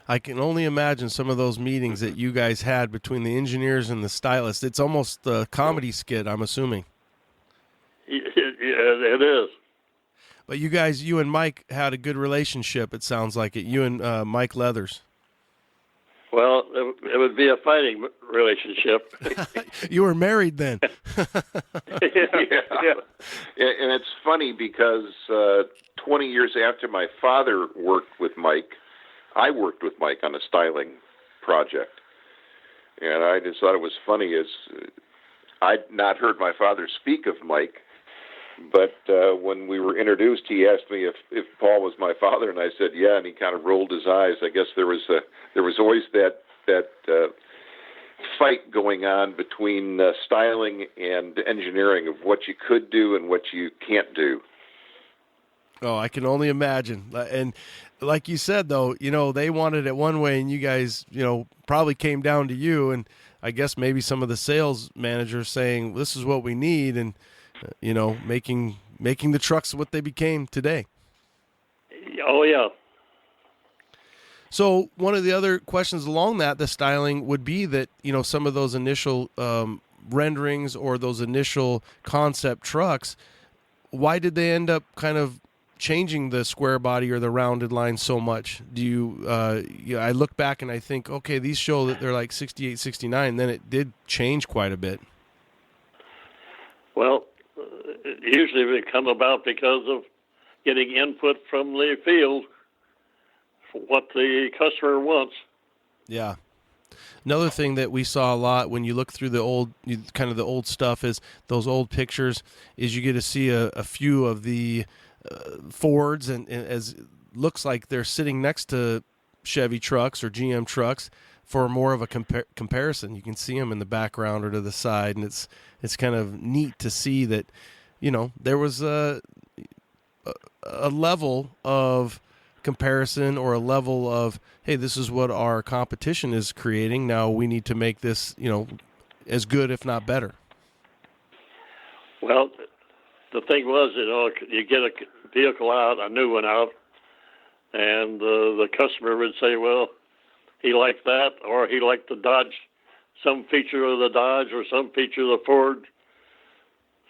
I can only imagine some of those meetings that you guys had between the engineers and the stylists. It's almost a comedy skit, I'm assuming. It is. But you and Mike had a good relationship, it sounds like it. You and Mike Leathers. Well, it would be a fighting relationship. You were married then. Yeah. And it's funny because 20 years after my father worked with Mike, I worked with Mike on a styling project. And I just thought it was funny as I'd not heard my father speak of Mike, but when we were introduced, he asked me if Paul was my father, and I said, yeah, and he kind of rolled his eyes. I guess there was always that fight going on between styling and engineering of what you could do and what you can't do. Oh, I can only imagine. And like you said, though, they wanted it one way, and you guys, probably came down to you, and I guess maybe some of the sales managers saying, this is what we need, and, making the trucks what they became today. Oh, yeah. So one of the other questions along the styling would be that, some of those initial renderings or those initial concept trucks, why did they end up kind of changing the square body or the rounded line so much? Do you, I look back and I think, okay, these show that they're like 68, 69, then it did change quite a bit. Well, usually they come about because of getting input from the field for what the customer wants. Yeah. Another thing that we saw a lot when you look through the old stuff is those old pictures is you get to see a few of the Fords and as looks like they're sitting next to Chevy trucks or GM trucks for more of a comparison. You can see them in the background or to the side, and it's kind of neat to see that, there was a level of comparison or a level of, hey, this is what our competition is creating. Now we need to make this, as good, if not better. Well, the thing was, you get a vehicle out, a new one out, and the customer would say, well, he liked that, or he liked the Dodge, some feature of the Dodge or some feature of the Ford.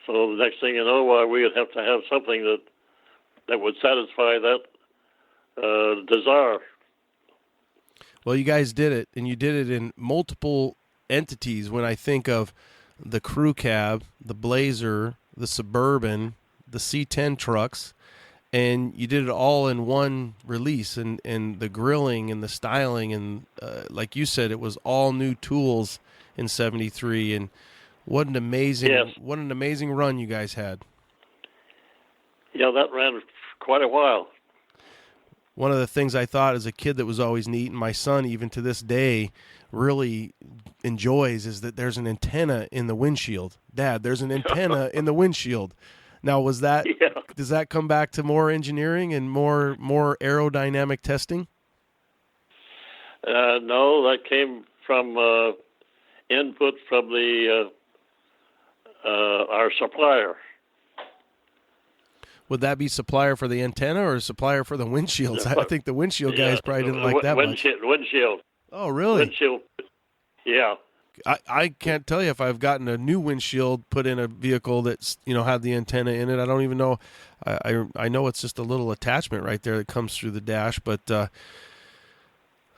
So the next thing you know, we would have to have something that would satisfy that desire. Well, you guys did it, and you did it in multiple entities. When I think of the crew cab, the Blazer, the Suburban, the C10 trucks, and you did it all in one release, and the grilling and the styling, and like you said, it was all new tools in '73. And what an amazing run you guys had. Yeah, that ran quite a while. One of the things I thought as a kid that was always neat, and my son even to this day really enjoys, is that there's an antenna in the windshield. Dad, there's an antenna in the windshield. Now, does that come back to more engineering and more aerodynamic testing? No, that came from input from our supplier. Would that be supplier for the antenna or supplier for the windshields? I think the windshield guys probably didn't like that much. Windshield. Oh, really? Windshield. Yeah. I can't tell you if I've gotten a new windshield put in a vehicle that's had the antenna in it. I don't even know. I know it's just a little attachment right there that comes through the dash. But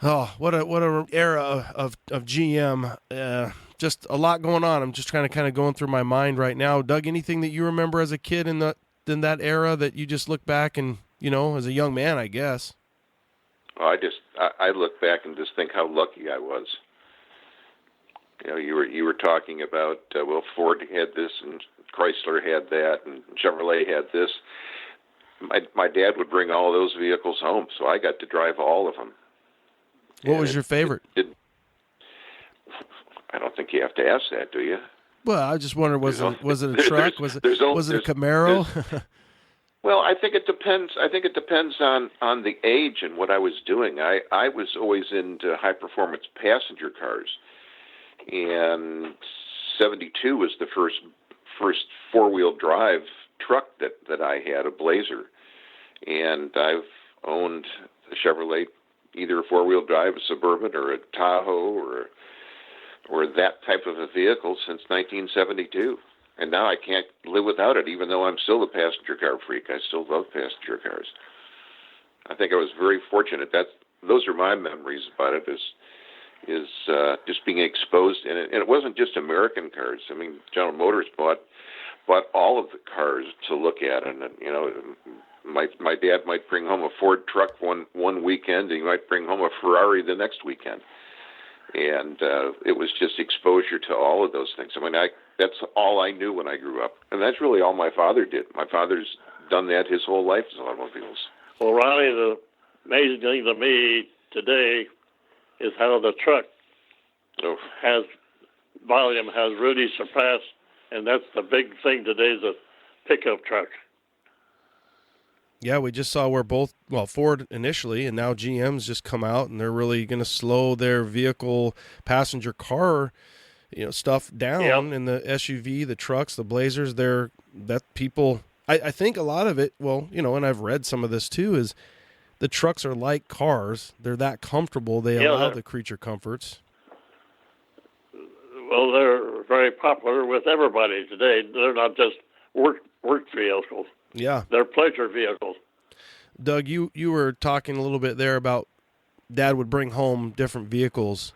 what a era of GM. Just a lot going on. I'm just kind of going through my mind right now. Doug, anything that you remember as a kid in that era that you just look back and as a young man, I guess? Oh, I look back and just think how lucky I was. You were talking about Ford had this and Chrysler had that and Chevrolet had this. My dad would bring all those vehicles home, so I got to drive all of them. What was your favorite? I don't think you have to ask that, do you? Well, I just wondered, was it a truck? Was it a Camaro? Well, I think it depends. I think it depends on the age and what I was doing. I was always into high performance passenger cars, and '72 was the first 4-wheel drive truck that I had, a Blazer, and I've owned a Chevrolet, either a 4-wheel drive, a Suburban, or a Tahoe, or that type of a vehicle since 1972. And now I can't live without it, even though I'm still a passenger car freak. I still love passenger cars. I think I was very fortunate. Those are my memories about it, is just being exposed in it. And it wasn't just American cars. I mean, General Motors bought all of the cars to look at. And my dad might bring home a Ford truck one weekend, and he might bring home a Ferrari the next weekend. And it was just exposure to all of those things. I mean, that's all I knew when I grew up. And that's really all my father did. My father's done that his whole life, is automobiles. Well, Ronnie, the amazing thing to me today is how the truck has really surpassed, and that's the big thing today, is a pickup truck. Yeah, we just saw where Ford initially, and now GM's just come out, and they're really going to slow their vehicle passenger car, stuff down. Yep. In the SUV, the trucks, the Blazers. I think a lot of it, and I've read some of this too, is the trucks are like cars. They're that comfortable. They allow the creature comforts. Well, they're very popular with everybody today. They're not just work vehicles. Yeah. They're pleasure vehicles. Doug, you were talking a little bit there about Dad would bring home different vehicles.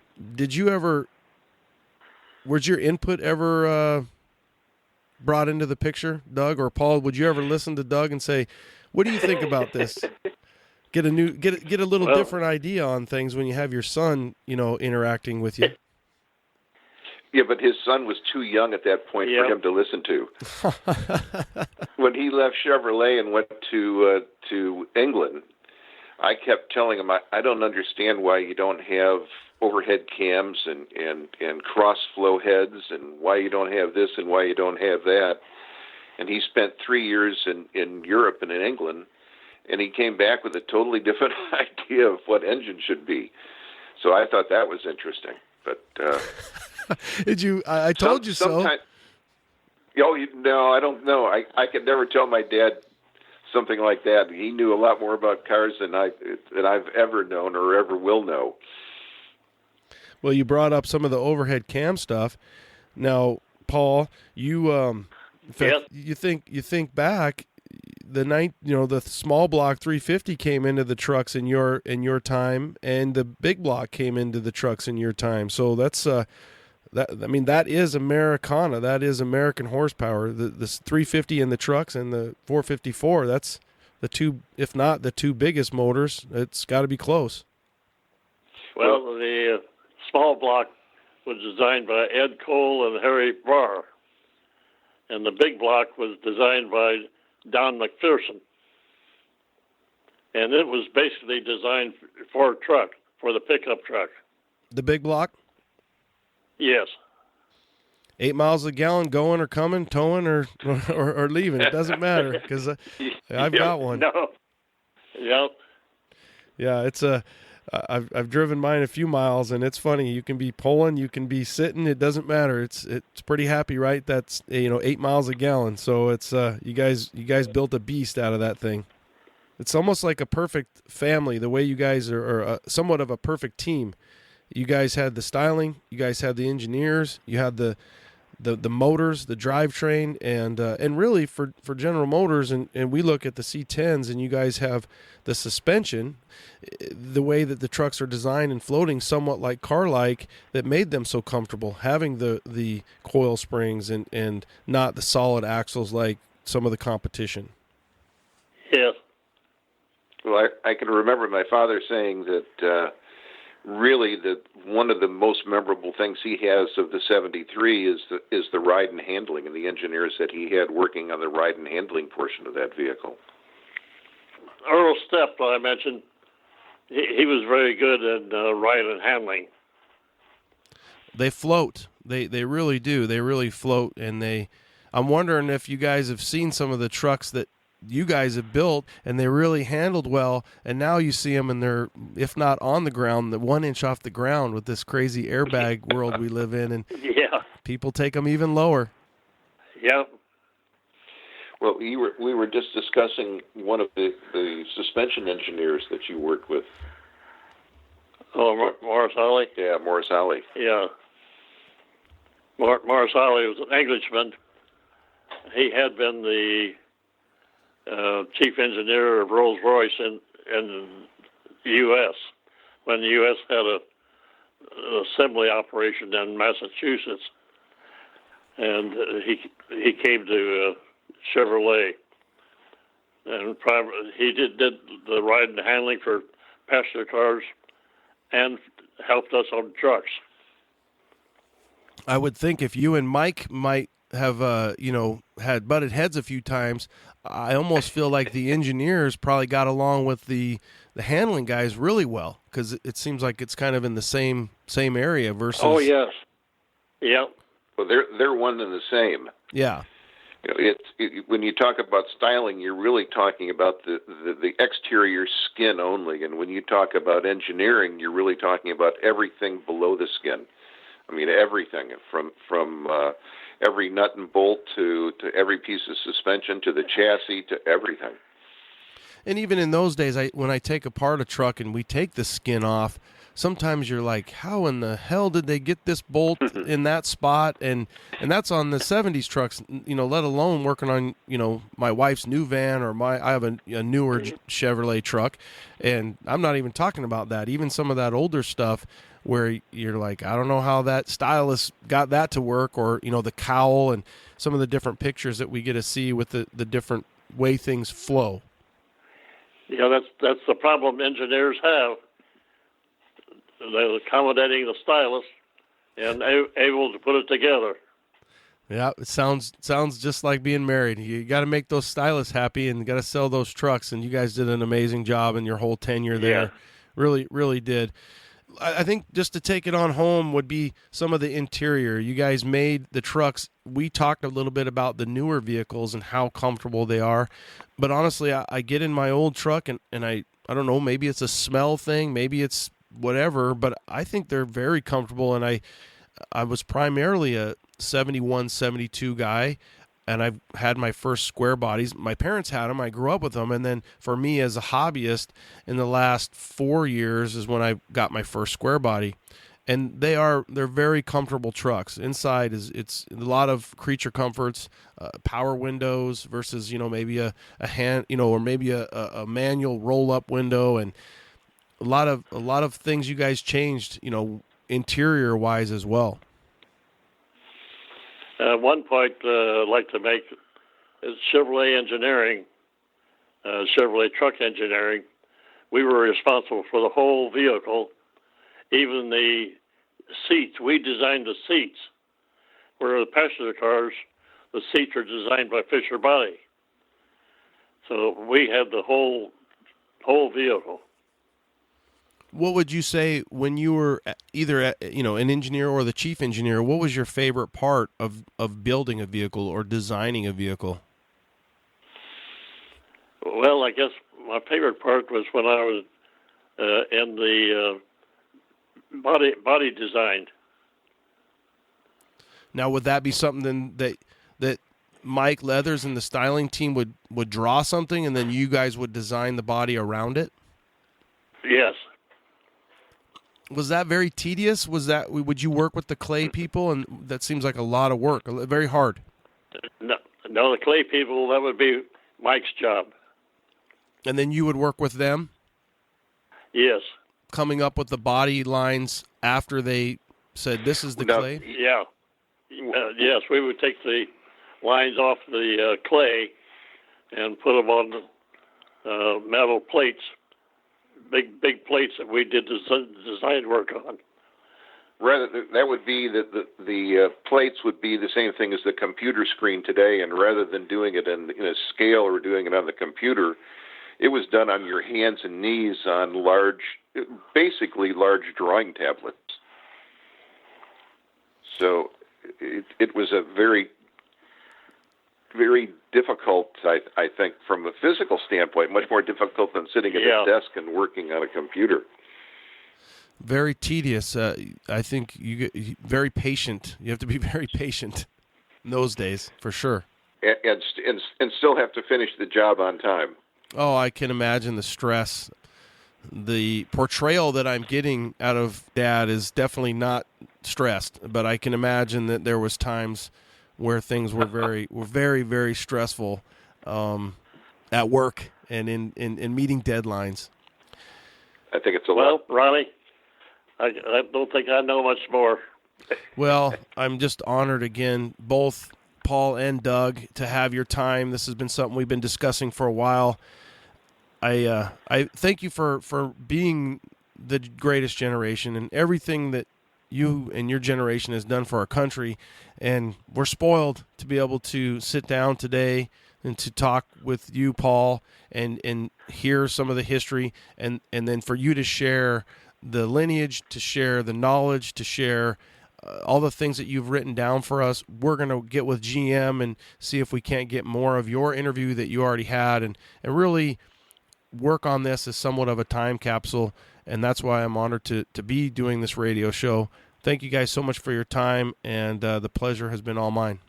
Was your input ever brought into the picture, Doug or Paul? Would you ever listen to Doug and say, what do you think about this? Get a little different idea on things when you have your son, interacting with you. Yeah, but his son was too young at that point for him to listen to. When he left Chevrolet and went to England, I kept telling him, I don't understand why you don't have overhead cams and cross flow heads, and why you don't have this and why you don't have that. And he spent 3 years in Europe and in England, and he came back with a totally different idea of what engine should be. So I thought that was interesting. But did you? I told you so. No, I don't know. I could never tell my dad something like that. He knew a lot more about cars than I've ever known or ever will know. Well, you brought up some of the overhead cam stuff. Now, Paul, you you think back, the small block 350 came into the trucks in your time, and the big block came into the trucks in your time. So that's that is Americana. That is American horsepower. The 350 in the trucks and the 454. That's the two, if not the two biggest motors. It's got to be close. Well, the small block was designed by Ed Cole and Harry Barr, and the big block was designed by Don McPherson. And it was basically designed for a truck, for the pickup truck. The big block? Yes. 8 miles a gallon going or coming, towing or leaving. It doesn't matter, because I've got one. No. Yep. Yeah, it's I've driven mine a few miles, and it's funny. You can be pulling, you can be sitting. It doesn't matter. It's pretty happy, right? That's 8 miles a gallon. So it's you guys built a beast out of that thing. It's almost like a perfect family. The way you guys are somewhat of a perfect team. You guys had the styling, you guys had the engineers, you had the motors, the drivetrain, and really for General Motors, and we look at the C10s, and you guys have the suspension, the way that the trucks are designed and floating somewhat like car-like, that made them so comfortable, having the coil springs and not the solid axles like some of the competition. Yes. Well, I can remember my father saying that really one of the most memorable things he has of the 73 is the ride and handling, and the engineers that he had working on the ride and handling portion of that vehicle. Earl Stepp, I mentioned, he was very good at ride and handling. They float. They really do. They really float, and I'm wondering if you guys have seen some of the trucks that you guys have built, and they really handled well, and now you see them, and they're, if not on the ground, the 1 inch off the ground with this crazy airbag world we live in, and people take them even lower. Yeah. Well, we were just discussing one of the suspension engineers that you worked with. Oh, Morris Holly? Yeah, Morris Holly. Yeah. Morris Holly was an Englishman. He had been the chief engineer of Rolls-Royce in the U.S. when the U.S. had an assembly operation in Massachusetts, and he came to Chevrolet, and he did the ride and handling for passenger cars and helped us on trucks. I would think if you and Mike might have had butted heads a few times, I almost feel like the engineers probably got along with the handling guys really well, because it seems like it's kind of in the same area versus. Oh yes, yeah. Well, they're one and the same. Yeah. When you talk about styling, you're really talking about the exterior skin only, and when you talk about engineering, you're really talking about everything below the skin. I mean, everything from every nut and bolt to every piece of suspension to the chassis to everything. And even in those days, when I take apart a truck and we take the skin off, sometimes you're like, how in the hell did they get this bolt in that spot? And that's on the 70s trucks, let alone working on, my wife's new van, or I have a newer Chevrolet truck. And I'm not even talking about that. Even some of that older stuff where you're like, I don't know how that stylist got that to work, or, the cowl and some of the different pictures that we get to see with the different way things flow. Yeah, that's the problem engineers have. They're accommodating the stylist, and able to put it together. Yeah, it sounds just like being married. You got to make those stylists happy, and you got to sell those trucks. And you guys did an amazing job in your whole tenure there. Yeah. Really, really did. I think just to take it on home would be some of the interior. You guys made the trucks. We talked a little bit about the newer vehicles and how comfortable they are. But honestly, I get in my old truck, and I don't know, maybe it's a smell thing, maybe it's whatever, but I think they're very comfortable. And I was primarily a 71, 72 guy, and I've had my first square bodies. My parents had them. I grew up with them. And then for me as a hobbyist, in the last 4 years is when I got my first square body. And they're very comfortable trucks. Inside it's a lot of creature comforts, power windows versus, maybe a hand, or maybe a manual roll-up window, and a lot of things you guys changed, interior-wise as well. One point I'd like to make is Chevrolet engineering, Chevrolet truck engineering. We were responsible for the whole vehicle, even the seats. We designed the seats. Where the passenger cars, the seats are designed by Fisher Body. So we had the whole vehicle. What would you say when you were either an engineer or the chief engineer? What was your favorite part of building a vehicle or designing a vehicle? Well, I guess my favorite part was when I was in the body design. Now, would that be something that Mike Leathers and the styling team would draw something, and then you guys would design the body around it? Yes. Was that very tedious? Would you work with the clay people? And that seems like a lot of work, very hard. No, the clay people, that would be Mike's job. And then you would work with them? Yes. Coming up with the body lines after they said, this is the clay? Yeah. Yes, we would take the lines off the clay and put them on metal plates. Big plates that we did design work on. That would be the plates would be the same thing as the computer screen today, and rather than doing it in a scale or doing it on the computer, it was done on your hands and knees on basically large drawing tablets. So it was a very, very difficult, I think, from a physical standpoint, much more difficult than sitting at a desk and working on a computer. Very tedious. I think you get very patient. You have to be very patient in those days, for sure. And still have to finish the job on time. Oh, I can imagine the stress. The portrayal that I'm getting out of Dad is definitely not stressed, but I can imagine that there was times where things were very, very stressful at work and in meeting deadlines. I think it's a lot. Well, Ronnie, I don't think I know much more. Well, I'm just honored again, both Paul and Doug, to have your time. This has been something we've been discussing for a while. I thank you for being the greatest generation and everything that you and your generation has done for our country. And we're spoiled to be able to sit down today and to talk with you, Paul, and hear some of the history, and then for you to share the lineage, to share the knowledge, to share all the things that you've written down for us. We're going to get with GM and see if we can't get more of your interview that you already had, and really work on this as somewhat of a time capsule. And that's why I'm honored to be doing this radio show. Thank you guys so much for your time, and the pleasure has been all mine.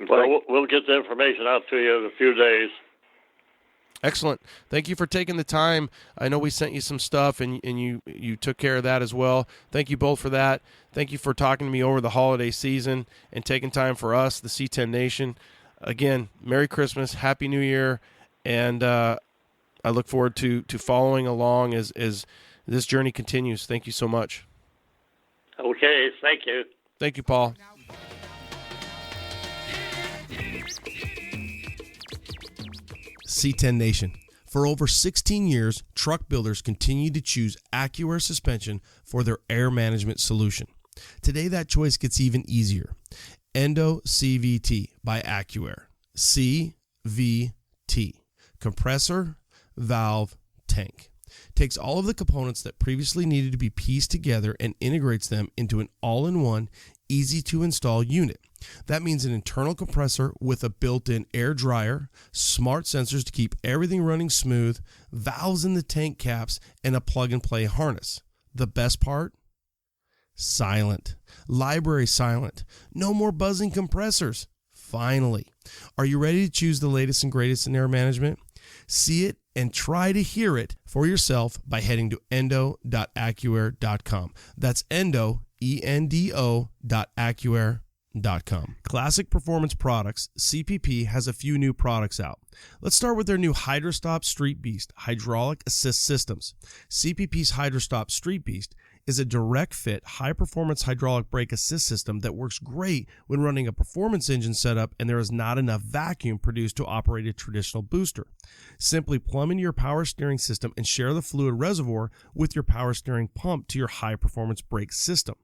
Well, we'll get the information out to you in a few days. Excellent. Thank you for taking the time. I know we sent you some stuff, and you took care of that as well. Thank you both for that. Thank you for talking to me over the holiday season and taking time for us, the C10 Nation. Again, Merry Christmas, Happy New Year, and I look forward to following along as this journey continues. Thank you so much. Okay, thank you. Thank you, Paul. C10 Nation. For over 16 years, truck builders continue to choose AccuAir suspension for their air management solution. Today, that choice gets even easier. Endo CVT by AccuAir. CVT. Compressor, valve, tank. Takes all of the components that previously needed to be pieced together and integrates them into an all-in-one, easy-to-install unit. That means an internal compressor with a built-in air dryer, smart sensors to keep everything running smooth, valves in the tank caps, and a plug-and-play harness. The best part? Silent. Library silent. No more buzzing compressors. Finally. Are you ready to choose the latest and greatest in air management? See it and try to hear it for yourself by heading to endo.accuair.com. That's endo, ENDO.accuair.com. Classic Performance Products, CPP, has a few new products out. Let's start with their new HydroStop Street Beast hydraulic assist systems. CPP's HydroStop Street Beast is a direct fit, high-performance hydraulic brake assist system that works great when running a performance engine setup and there is not enough vacuum produced to operate a traditional booster. Simply plumb into your power steering system and share the fluid reservoir with your power steering pump to your high-performance brake system.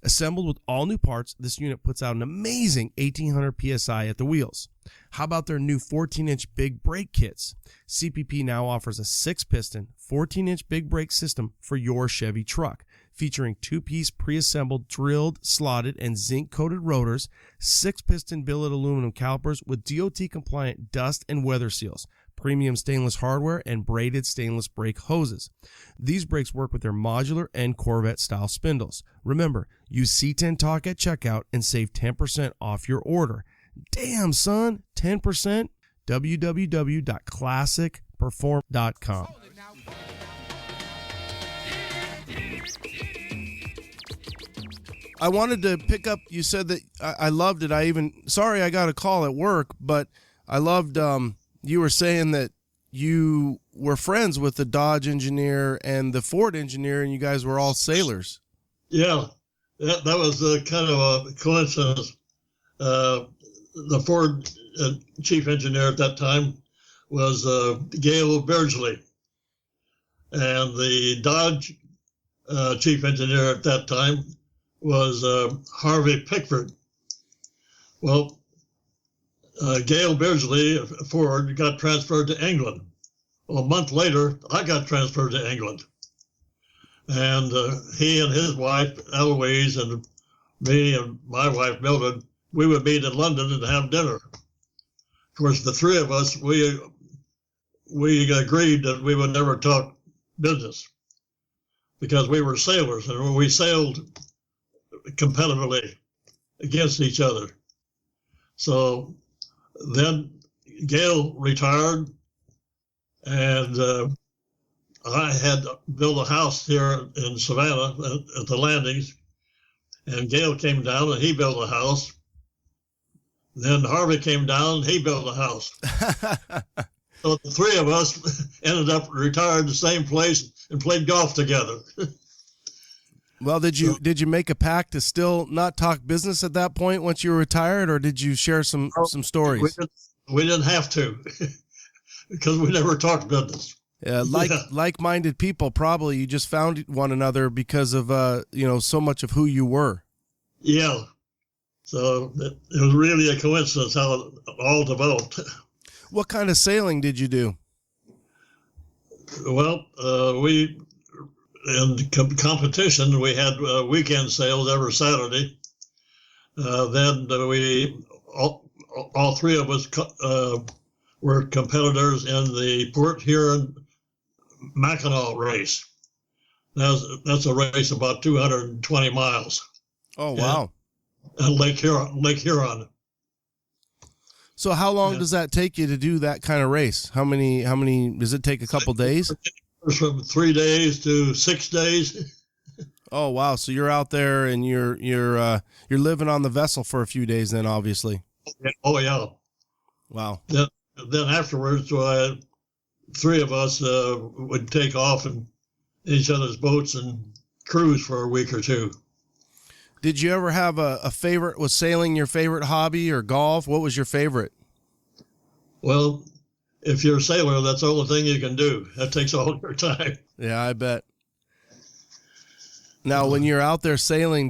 Assembled with all new parts, this unit puts out an amazing 1800 PSI at the wheels. How about their new 14-inch big brake kits? CPP now offers a 6-piston, 14-inch big brake system for your Chevy truck, featuring 2-piece pre-assembled drilled, slotted, and zinc-coated rotors, 6-piston billet aluminum calipers with DOT-compliant dust and weather seals, premium stainless hardware, and braided stainless brake hoses. These brakes work with their modular and Corvette-style spindles. Remember, use C10 Talk at checkout and save 10% off your order. Damn, son, 10%? www.classicperform.com. I wanted to pick up, you said that I loved it. Sorry I got a call at work, but I loved, you were saying that you were friends with the Dodge engineer and the Ford engineer, and you guys were all sailors. Yeah, that was kind of a coincidence. The Ford chief engineer at that time was Gail Beardsley, and the Dodge chief engineer at that time was Harvey Pickford. Well, Gail Beardsley, Ford, got transferred to England. Well, a month later, I got transferred to England. And he and his wife, Eloise, and me and my wife, Mildred, we would meet in London and have dinner. Of course, the three of us, we agreed that we would never talk business because we were sailors and we sailed competitively against each other. So then Gail retired, and I had built a house here in Savannah at the landings, and Gail came down and he built a house. Then Harvey came down and he built a house. So the three of us ended up retired the same place and played golf together. Well, did you make a pact to still not talk business at that point once you were retired, or did you share some stories? We didn't have to because we never talked business. Like-minded people, probably you just found one another because of so much of who you were. Yeah. So it was really a coincidence how it all developed. What kind of sailing did you do? Well, we in competition we had weekend sails every Saturday. Then we all three of us were competitors in the Port Huron Mackinac race. That's a race about 220 miles. Oh wow! And Lake Huron. So how long does that take you to do that kind of race? How many does it take? A couple days? From 3 days to 6 days. Oh wow! So you're out there and you're living on the vessel for a few days then, obviously. Oh yeah. Wow. Then afterwards, three of us would take off in each other's boats and cruise for a week or two. Did you ever have a favorite? Was sailing your favorite hobby or golf? What was your favorite? Well, if you're a sailor, that's the only thing you can do. That takes all your time. Yeah, I bet. Now, when you're out there sailing,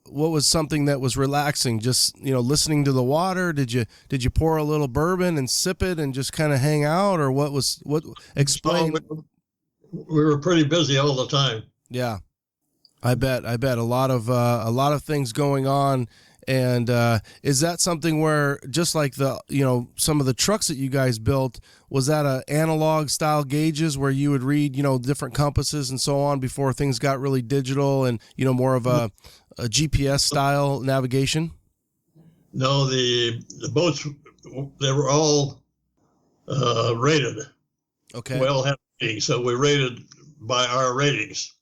what was something that was relaxing? Just, listening to the water? Did you pour a little bourbon and sip it and just kind of hang out, or explain? We were pretty busy all the time. Yeah, I bet a lot of things going on. And is that something where, just like some of the trucks that you guys built, was that a analog style gauges where you would read, different compasses and so on before things got really digital and, more of a GPS style navigation? No, the boats, they were all rated. Okay. Well, had ratings, so we rated by our ratings.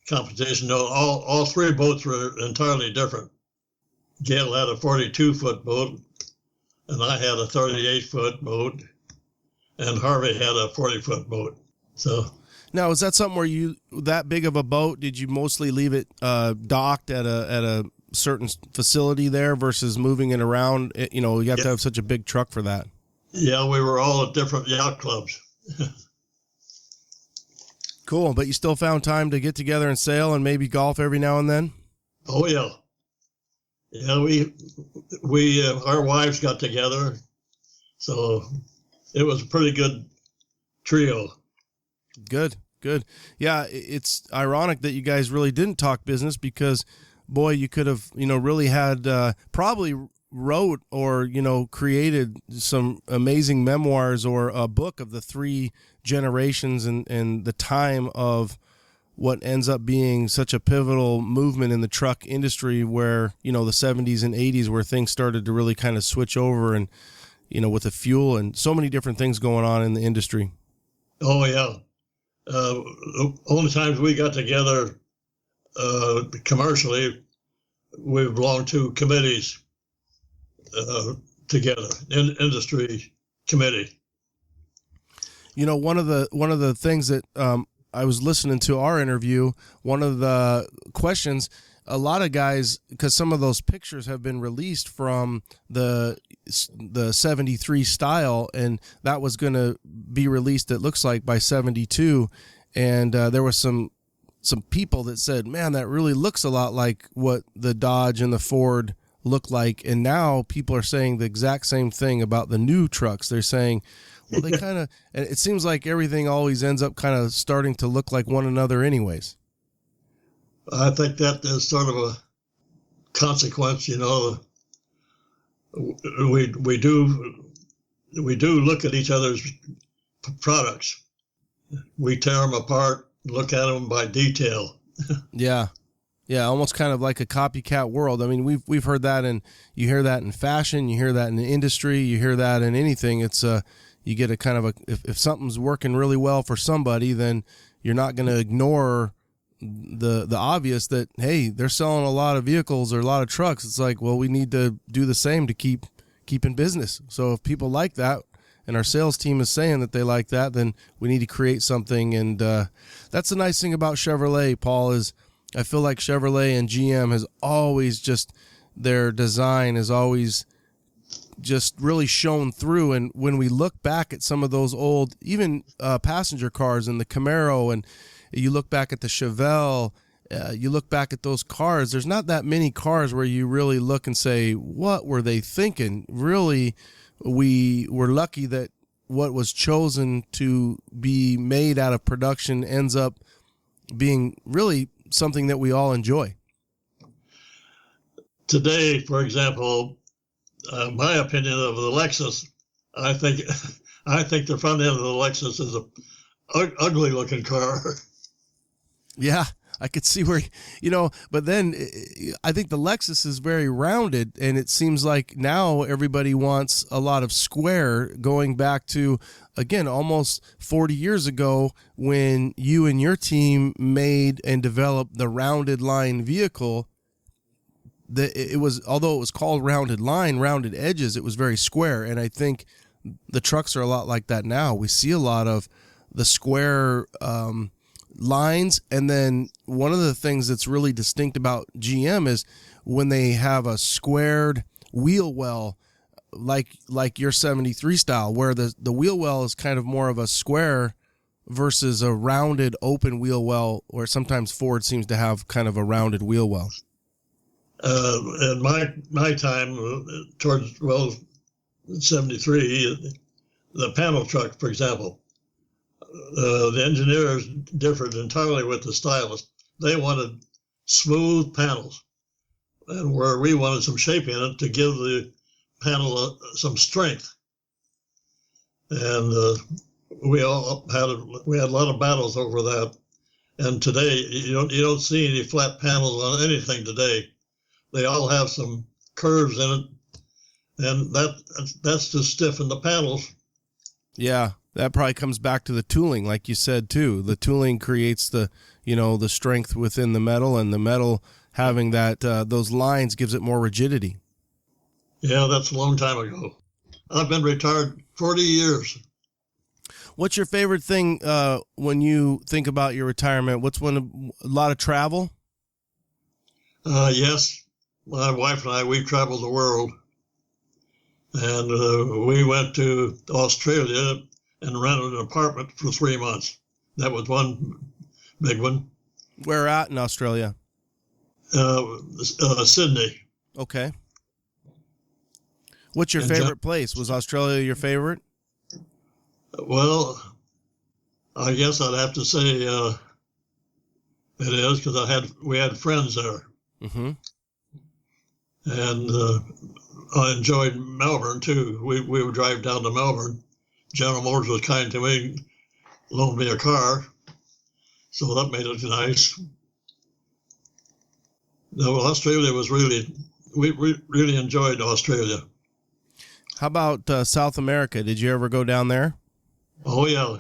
Competition, no, all three boats were entirely different. Gail had a 42-foot boat, and I had a 38-foot boat, and Harvey had a 40-foot boat. So now, is that something where that big of a boat, did you mostly leave it docked at a certain facility there versus moving it around? You have to have such a big truck for that. Yeah, we were all at different yacht clubs. Cool, but you still found time to get together and sail and maybe golf every now and then? Oh, yeah. Yeah, we our wives got together, so it was a pretty good trio. Good. Yeah, it's ironic that you guys really didn't talk business because, boy, you could have, really had probably wrote or, created some amazing memoirs or a book of the three generations and the time of what ends up being such a pivotal movement in the truck industry where, the 70s and 80s where things started to really kind of switch over and, with the fuel and so many different things going on in the industry. Oh, yeah. The only times we got together commercially, we belonged to committees together, industry committee. One of the things that I was listening to our interview, one of the questions, a lot of guys, because some of those pictures have been released from the 73 style, and that was going to be released, it looks like, by 72. And there was some people that said, man, that really looks a lot like what the Dodge and the Ford look like. And now people are saying the exact same thing about the new trucks. They're saying, well, they kind of, it seems like everything always ends up kind of starting to look like one another anyways. I think that is sort of a consequence, we do look at each other's products. We tear them apart, look at them by detail. Yeah, almost kind of like a copycat world. I mean, we've heard that, and you hear that in fashion, you hear that in the industry, you hear that in anything. It's you get a kind of if something's working really well for somebody, then you're not going to ignore the obvious that, hey, they're selling a lot of vehicles or a lot of trucks. It's like, well, we need to do the same to keep in business. So if people like that, and our sales team is saying that they like that, then we need to create something. And that's the nice thing about Chevrolet, Paul, is I feel like Chevrolet and GM has always just, their design is always just really shown through. And when we look back at some of those old, even passenger cars and the Camaro, and you look back at the Chevelle, you look back at those cars, there's not that many cars where you really look and say, what were they thinking? Really, we were lucky that what was chosen to be made out of production ends up being really something that we all enjoy. Today, for example, my opinion of the Lexus, I think the front end of the Lexus is a ugly looking car. Yeah, I could see where, but then I think the Lexus is very rounded, and it seems like now everybody wants a lot of square, going back to, again, almost 40 years ago when you and your team made and developed the rounded line vehicle. It was, although it was called rounded line, rounded edges, it was very square. And I think the trucks are a lot like that now. We see a lot of the square lines. And then one of the things that's really distinct about GM is when they have a squared wheel well, like your 73 style, where the wheel well is kind of more of a square versus a rounded open wheel well, or sometimes Ford seems to have kind of a rounded wheel well. In my time, towards 73, the panel truck, for example, the engineers differed entirely with the stylists. They wanted smooth panels, and where we wanted some shape in it to give the panel some strength. And we had a lot of battles over that. And today, you don't see any flat panels on anything today. They all have some curves in it, and that's to stiffen the panels. Yeah, that probably comes back to the tooling, like you said too. The tooling creates the strength within the metal, and the metal having that those lines gives it more rigidity. Yeah, that's a long time ago. I've been retired 40 years. What's your favorite thing when you think about your retirement? What's a lot of travel? Yes, my wife and I, we traveled the world. And we went to Australia and rented an apartment for 3 months. That was one big one. Where at in Australia? Sydney. Okay. What's your favorite place? Was Australia your favorite? Well, I guess I'd have to say it is, because we had friends there. Mm-hmm. And I enjoyed Melbourne too. We would drive down to Melbourne. General Motors was kind to me, loaned me a car, so that made it nice. No, Australia was we really enjoyed Australia. How about South America? Did you ever go down there? Oh yeah,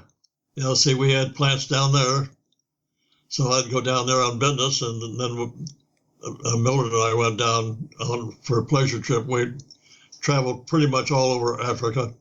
see, we had plants down there, so I'd go down there on business, and then Mildred and I went down for a pleasure trip. We traveled pretty much all over Africa.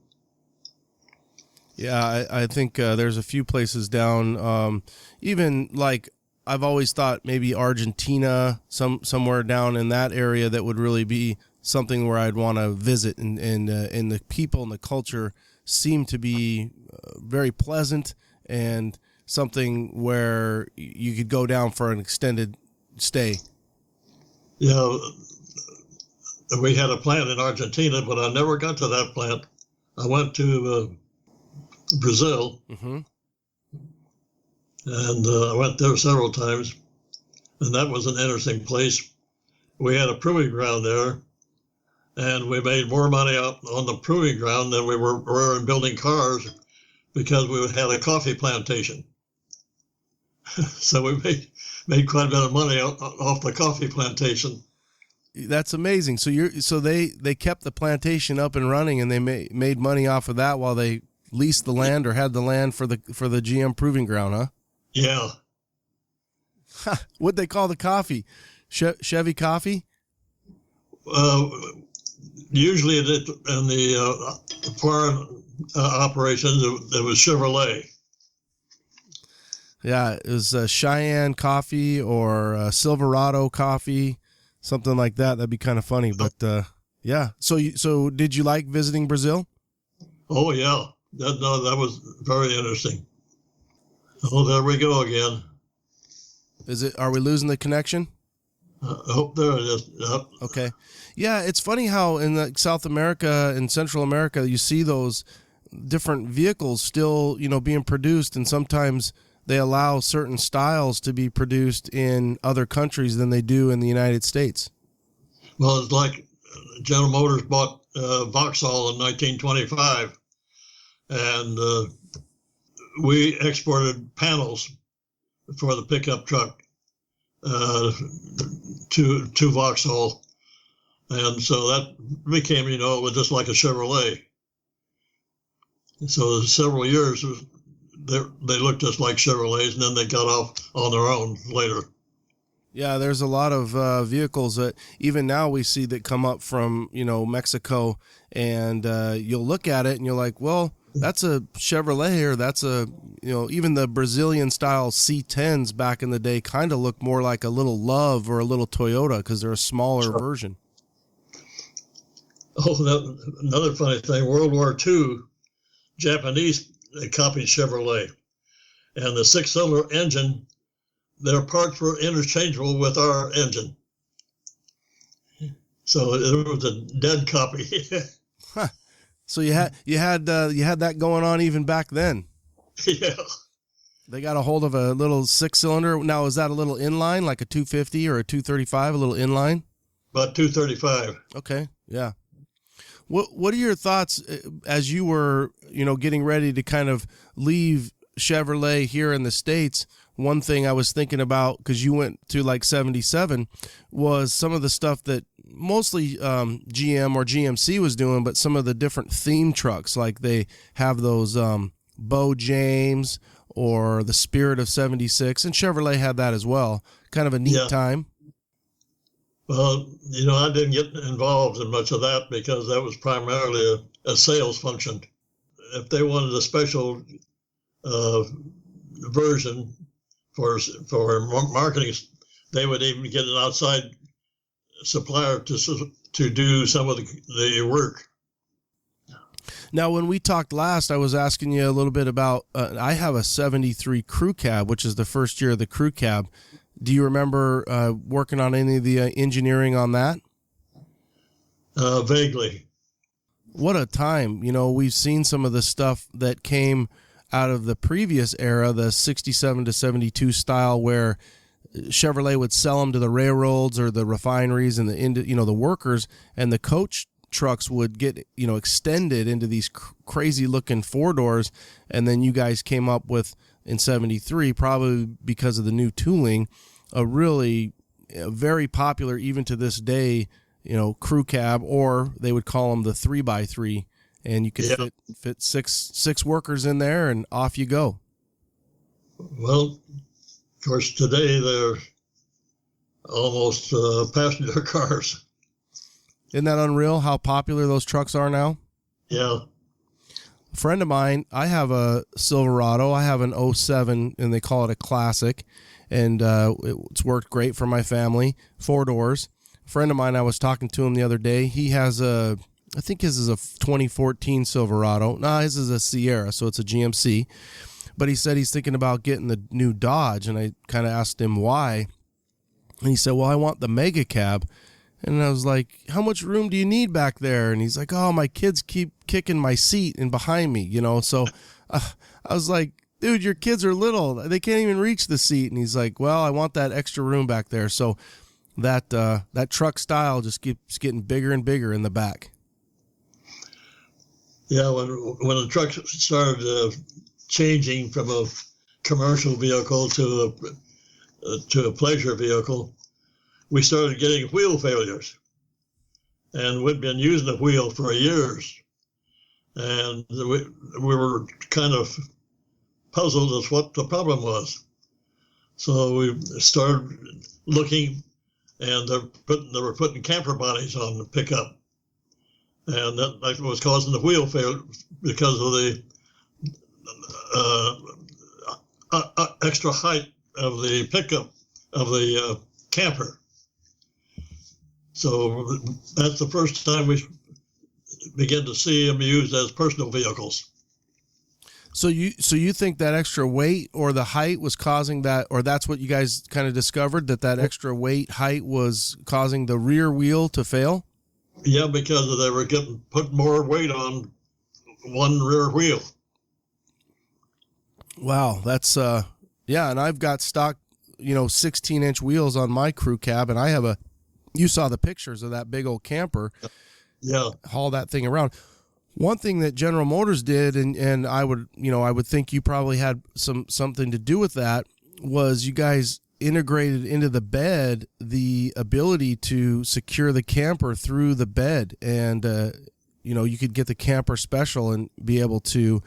Yeah, I think there's a few places down, even like I've always thought maybe Argentina, somewhere down in that area that would really be something where I'd want to visit, and the people and the culture seem to be very pleasant, and something where you could go down for an extended stay. Yeah, we had a plant in Argentina, but I never got to that plant. I went to Brazil, mm-hmm. and I went there several times, and that was an interesting place. We had a proving ground there, and we made more money out on the proving ground than we were in building cars, because we had a coffee plantation. So we made quite a bit of money off the coffee plantation. That's amazing. So they kept the plantation up and running, and they made money off of that while they leased the land or had the land for the GM proving ground, huh? Yeah. What'd they call the coffee? Chevy coffee? Usually in the foreign operations, it was Chevrolet. Yeah, it was Cheyenne coffee or Silverado coffee, something like that. That'd be kind of funny, but yeah. So did you like visiting Brazil? Oh yeah, that was very interesting. Oh, there we go again. Are we losing the connection? Oh, there it is. Yep. Okay. Yeah, it's funny how in South America and Central America you see those different vehicles still, being produced, and sometimes they allow certain styles to be produced in other countries than they do in the United States. Well, it's like General Motors bought Vauxhall in 1925, and we exported panels for the pickup truck to Vauxhall, and so that became, it was just like a Chevrolet. So several years they looked just like Chevrolets, and then they got off on their own later. Yeah, there's a lot of vehicles that even now we see that come up from, Mexico, and you'll look at it and you're like, well, that's a Chevrolet, or that's a, even the Brazilian style C10s back in the day kind of look more like a little Love or a little Toyota because they're a smaller version. Oh, another funny thing, World War II, Japanese copied Chevrolet. And the six-cylinder engine, their parts were interchangeable with our engine. So it was a dead copy. Huh. So you had that going on even back then. Yeah. They got a hold of a little six-cylinder. Now, is that a little inline, like a 250 or a 235, a little inline? About 235. Okay, yeah. What are your thoughts as you were, getting ready to kind of leave Chevrolet here in the States? One thing I was thinking about, because you went to like 77, was some of the stuff that mostly GM or GMC was doing, but some of the different theme trucks, like they have those Bo James or the Spirit of 76, and Chevrolet had that as well. Kind of a neat time. Well, I didn't get involved in much of that because that was primarily a sales function. If they wanted a special version for marketing, they would even get an outside supplier to do some of the work. Now, when we talked last, I was asking you a little bit about, I have a 73 crew cab, which is the first year of the crew cab. Do you remember working on any of the engineering on that? Vaguely. What a time. We've seen some of the stuff that came out of the previous era, the 67 to 72 style, where Chevrolet would sell them to the railroads or the refineries and the workers, and the coach trucks would get extended into these crazy looking four doors, and then you guys came up with, in 73, probably because of the new tooling, a really very popular, even to this day, crew cab, or they would call them the 3x3, and you could fit six workers in there, and off you go. Well, of course, today they're almost passenger cars. Isn't that unreal how popular those trucks are now? Yeah. A friend of mine, I have a Silverado. I have an 07, and they call it a classic, and it's worked great for my family, four doors. A friend of mine, I was talking to him the other day. He has I think his is a 2014 Silverado. No, his is a Sierra, so it's a GMC. But he said he's thinking about getting the new Dodge, and I kind of asked him why. And he said, well, I want the mega cab. And I was like, how much room do you need back there? And he's like, oh, my kids keep kicking my seat and behind me, So I was like, dude, your kids are little. They can't even reach the seat. And he's like, well, I want that extra room back there. So that truck style just keeps getting bigger and bigger in the back. Yeah, when the truck started changing from a commercial vehicle to a pleasure vehicle, we started getting wheel failures. And we'd been using the wheel for years. And we were kind of puzzled as what the problem was. So we started looking, and they were putting camper bodies on the pickup. And that was causing the wheel failure because of the extra height of the pickup of the camper. So that's the first time we began to see them used as personal vehicles. So you think that extra weight or the height was causing that, or that's what you guys kind of discovered, that extra weight height was causing the rear wheel to fail? Yeah, because they were put more weight on one rear wheel. Wow, that's and I've got stock 16-inch wheels on my crew cab, and I have you saw the pictures of that big old camper. Yeah, haul that thing around. One thing that General Motors did, and I would think you probably had something to do with that, was you guys integrated into the bed the ability to secure the camper through the bed, and you could get the camper special and be able to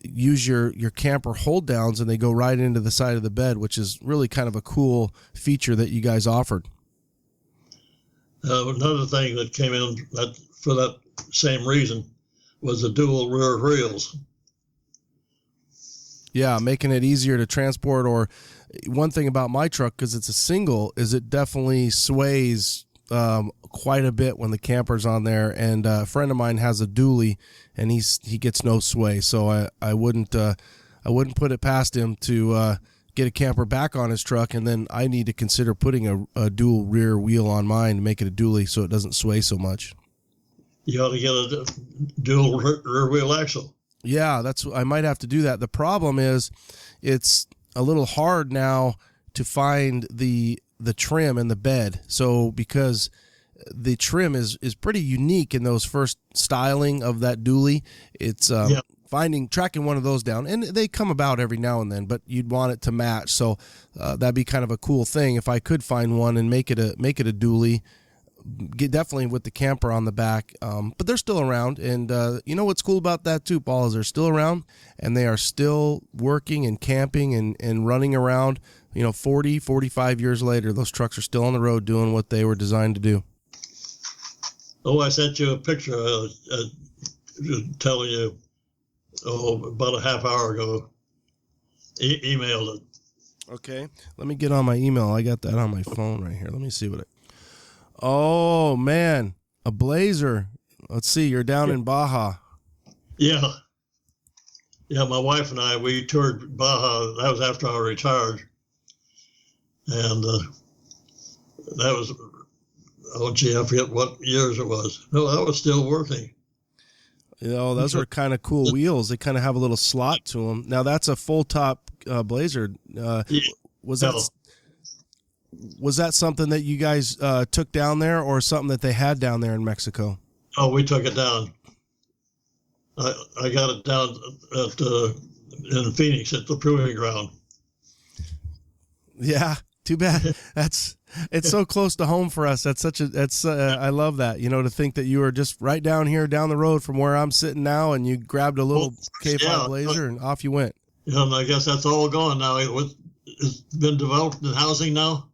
use your camper hold downs, and they go right into the side of the bed, which is really kind of a cool feature that you guys offered. Another thing that came in for that same reason was the dual rear wheels. Yeah, making it easier to transport. Or one thing about my truck, because it's a single, is it definitely sways quite a bit when the camper's on there. And a friend of mine has a dually, and he gets no sway. So I wouldn't put it past him to get a camper back on his truck, and then I need to consider putting a dual rear wheel on mine to make it a dually so it doesn't sway so much. You ought to get a dual rear wheel axle. Yeah, I might have to do that. The problem is it's a little hard now to find the trim and the bed. So because the trim is pretty unique in those first styling of that dually, it's tracking one of those down, and they come about every now and then, but you'd want it to match. So that'd be kind of a cool thing if I could find one and make it a dually. Definitely with the camper on the back, but they're still around. And you know what's cool about that too, Paul, is they're still around and they are still working and camping and running around. 40, 45 years later, those trucks are still on the road doing what they were designed to do. Oh, I sent you a picture telling you about a half hour ago. Emailed it. Okay, let me get on my email. I got that on my phone right here. Let me see what it. Oh man, a Blazer. Let's see, you're down in Baja. Yeah. My wife and I, we toured Baja. That was after I retired, and that was, I forget what years it was. No, I was still working. Those are kind of cool wheels. They kind of have a little slot to them. Now that's a full top Blazer. Was that something that you guys took down there, or something that they had down there in Mexico? Oh, we took it down. I got it down in Phoenix at the proving ground. Yeah, too bad. It's so close to home for us. I love that. To think that you were just right down here, down the road from where I'm sitting now, and you grabbed a little K5 Blazer and off you went. And I guess that's all gone now. It's been developed in housing now.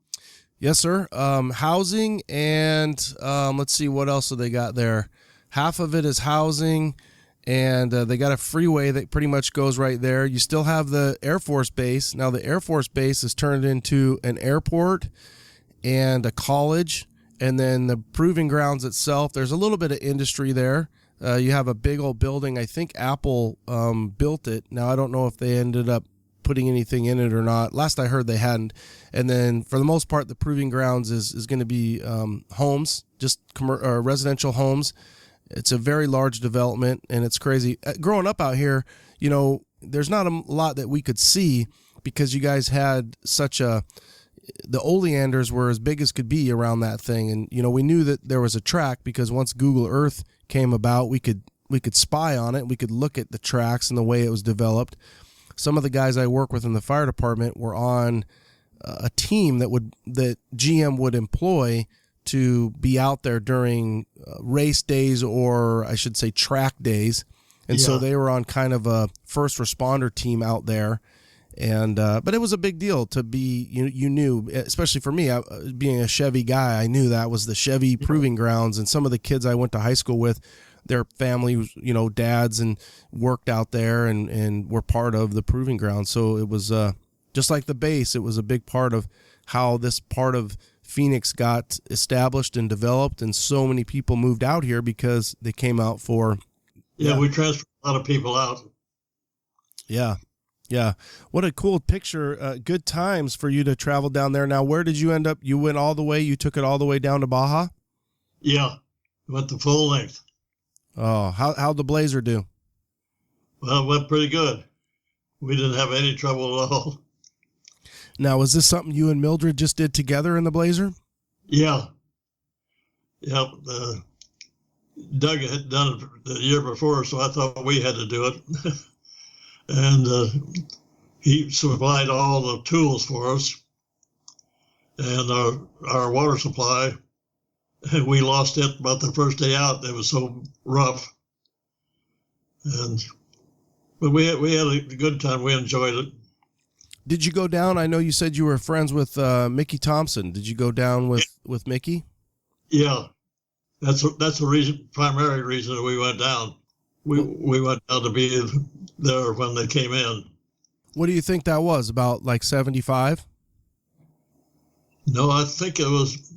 Yes, sir. Housing and let's see, what else have they got there? Half of it is housing, and they got a freeway that pretty much goes right there. You still have the Air Force Base. Now the Air Force Base is turned into an airport and a college, and then the proving grounds itself, there's a little bit of industry there. You have a big old building. I think Apple built it. Now I don't know if they ended up putting anything in it or not. Last I heard, they hadn't. And then for the most part, the proving grounds is going to be homes, just residential homes. It's a very large development, and it's crazy. Growing up out here, there's not a lot that we could see because you guys had the oleanders were as big as could be around that thing. And, we knew that there was a track because once Google Earth came about, we could spy on it. We could look at the tracks and the way it was developed. Some of the guys I work with in the fire department were on a team that GM would employ to be out there during race days, or I should say track days. And so they were on kind of a first responder team out there. And but it was a big deal to be, you knew, especially for me, being a Chevy guy, I knew that was the Chevy proving grounds. And some of the kids I went to high school with, their family, dads, and worked out there and were part of the proving ground. So it was just like the base. It was a big part of how this part of Phoenix got established and developed, and so many people moved out here because they came out for. Yeah, we transferred a lot of people out. Yeah. What a cool picture. Good times for you to travel down there. Now, where did you end up? You went all the way. You took it all the way down to Baja? Yeah, went the full length. Oh, how'd the Blazer do? Well, it went pretty good. We didn't have any trouble at all. Now, was this something you and Mildred just did together in the Blazer? Yeah. Doug had done it the year before, so I thought we had to do it. And he supplied all the tools for us and our water supply. And we lost it about the first day out. It was so rough. But we had a good time. We enjoyed it. Did you go down? I know you said you were friends with Mickey Thompson. Did you go down with Mickey? Yeah, that's the primary reason that we went down. We went down to be there when they came in. What do you think that was? About like 75? No, I think it was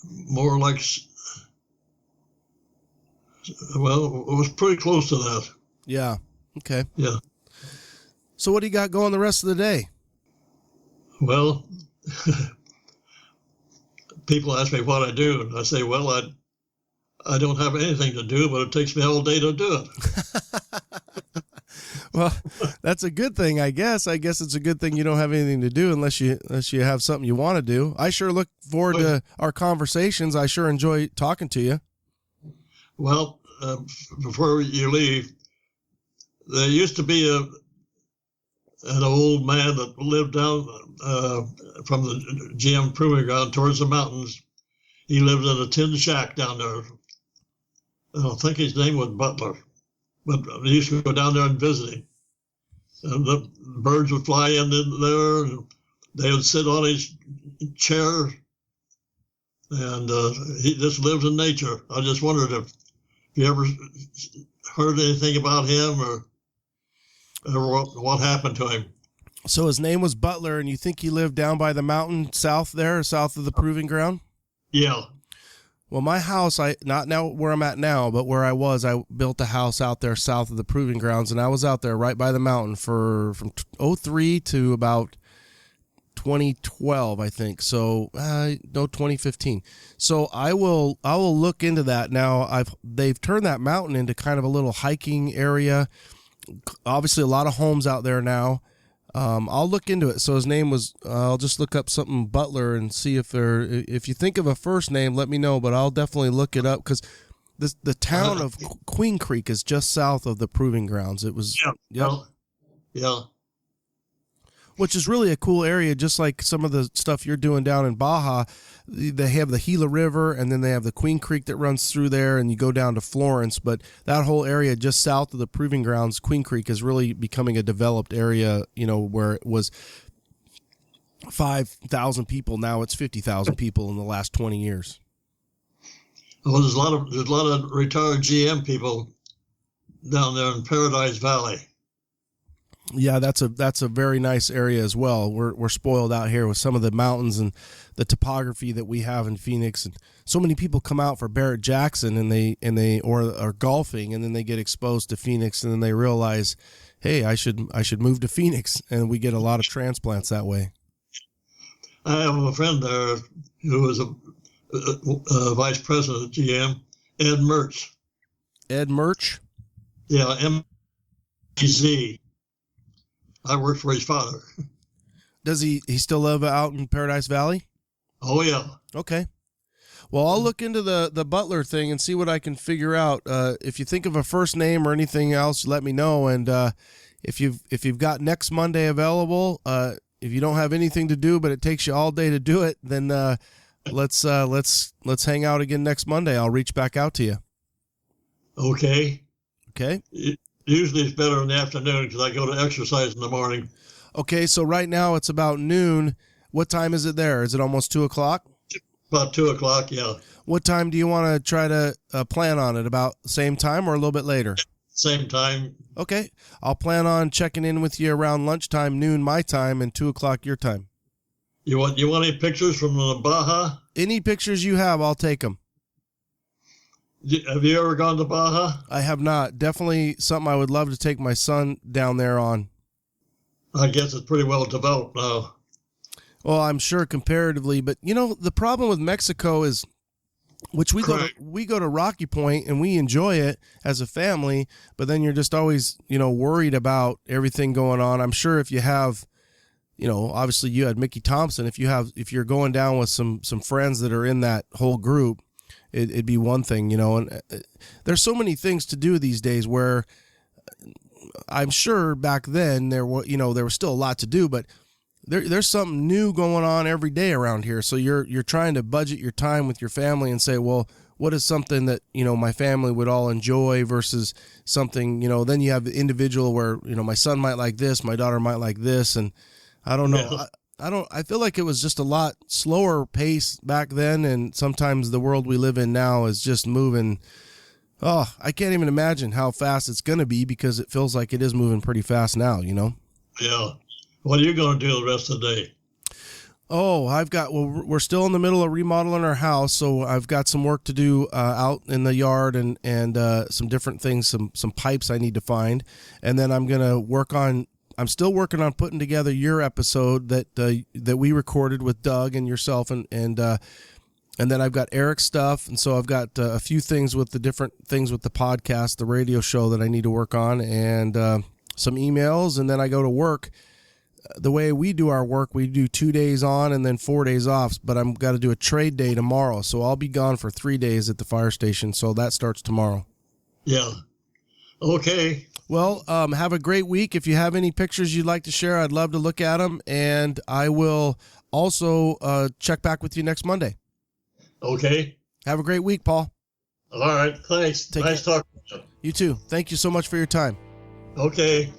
more like, well, it was pretty close to that. Yeah. Okay. Yeah. So what do you got going the rest of the day? Well, people ask me what I do, and I say, well, I don't have anything to do, but it takes me all day to do it. Well, that's a good thing, I guess. I guess it's a good thing you don't have anything to do unless you have something you want to do. I sure look forward to our conversations. I sure enjoy talking to you. Well, before you leave, there used to be an old man that lived down from the GM proving ground towards the mountains. He lived in a tin shack down there. I think his name was Butler, but I used to go down there and visit him. And the birds would fly in there, and they would sit on his chair, and he just lives in nature. I just wondered if you ever heard anything about him or what happened to him. So his name was Butler, and you think he lived down by the mountain south of the proving ground? Yeah. Well, my house, not now where I'm at now, but where I built a house out there south of the proving grounds, and I was out there right by the mountain from 2003 to about 2012, I think. So, no, 2015. So I will look into that now. They've turned that mountain into kind of a little hiking area. Obviously, a lot of homes out there now. I'll look into it. So his name was, I'll just look up something Butler and see if you think of a first name, let me know, but I'll definitely look it up because the town of Queen Creek is just south of the proving grounds. It was, yeah. Which is really a cool area, just like some of the stuff you're doing down in Baja. They have the Gila River, and then they have the Queen Creek that runs through there, and you go down to Florence. But that whole area just south of the proving grounds, Queen Creek, is really becoming a developed area, where it was 5,000 people. Now it's 50,000 people in the last 20 years. Well, there's a lot of retired GM people down there in Paradise Valley. Yeah, that's a very nice area as well. We're spoiled out here with some of the mountains and the topography that we have in Phoenix, and so many people come out for Barrett Jackson and they or golfing, and then they get exposed to Phoenix, and then they realize, hey, I should move to Phoenix, and we get a lot of transplants that way. I have a friend there who was a vice president at GM, Ed Mertz. Ed Mertz? Yeah, M-E-Z. I worked for his father. Does he still live out in Paradise Valley? Oh, yeah. Okay. Well, I'll look into the Butler thing and see what I can figure out. If you think of a first name or anything else, let me know. And if you've got next Monday available, if you don't have anything to do but it takes you all day to do it, then let's hang out again next Monday. I'll reach back out to you. Okay. Okay. Usually it's better in the afternoon because I go to exercise in the morning. Okay, so right now it's about noon. What time is it there? Is it almost 2 o'clock? About 2 o'clock, yeah. What time do you want to try to plan on it? About the same time or a little bit later? Same time. Okay, I'll plan on checking in with you around lunchtime, noon my time, and 2 o'clock your time. You want any pictures from the Baja? Any pictures you have, I'll take them. Have you ever gone to Baja? I have not. Definitely something I would love to take my son down there on. I guess it's pretty well developed now. Well, I'm sure comparatively, but the problem with Mexico is, which we go to Rocky Point and we enjoy it as a family, but then you're just always, worried about everything going on. I'm sure if you have, obviously you had Mickey Thompson, if you're going down with some friends that are in that whole group, it'd be one thing, and there's so many things to do these days where I'm sure back then there was still a lot to do, but there's something new going on every day around here. So you're trying to budget your time with your family and say, well, what is something that, my family would all enjoy versus something, then you have the individual where, my son might like this, my daughter might like this. And I don't know. Yeah. I feel like it was just a lot slower pace back then. And sometimes the world we live in now is just moving. Oh, I can't even imagine how fast it's going to be because it feels like it is moving pretty fast now, Yeah. What are you going to do the rest of the day? Oh, we're still in the middle of remodeling our house, so I've got some work to do out in the yard and some different things, some pipes I need to find. And then I'm still working on putting together your episode that we recorded with Doug and yourself and then I've got Eric's stuff, and so I've got a few things with the different things with the podcast, the radio show that I need to work on, and some emails, and then I go to work. The way we do our work, we do 2 days on and then 4 days off, but I'm got to do a trade day tomorrow, so I'll be gone for 3 days at the fire station, so that starts tomorrow. Yeah. Okay. Well, have a great week. If you have any pictures you'd like to share, I'd love to look at them, and I will also check back with you next Monday. Okay. Have a great week, Paul. All right. Thanks. Nice talking to you. You too. Thank you so much for your time. Okay.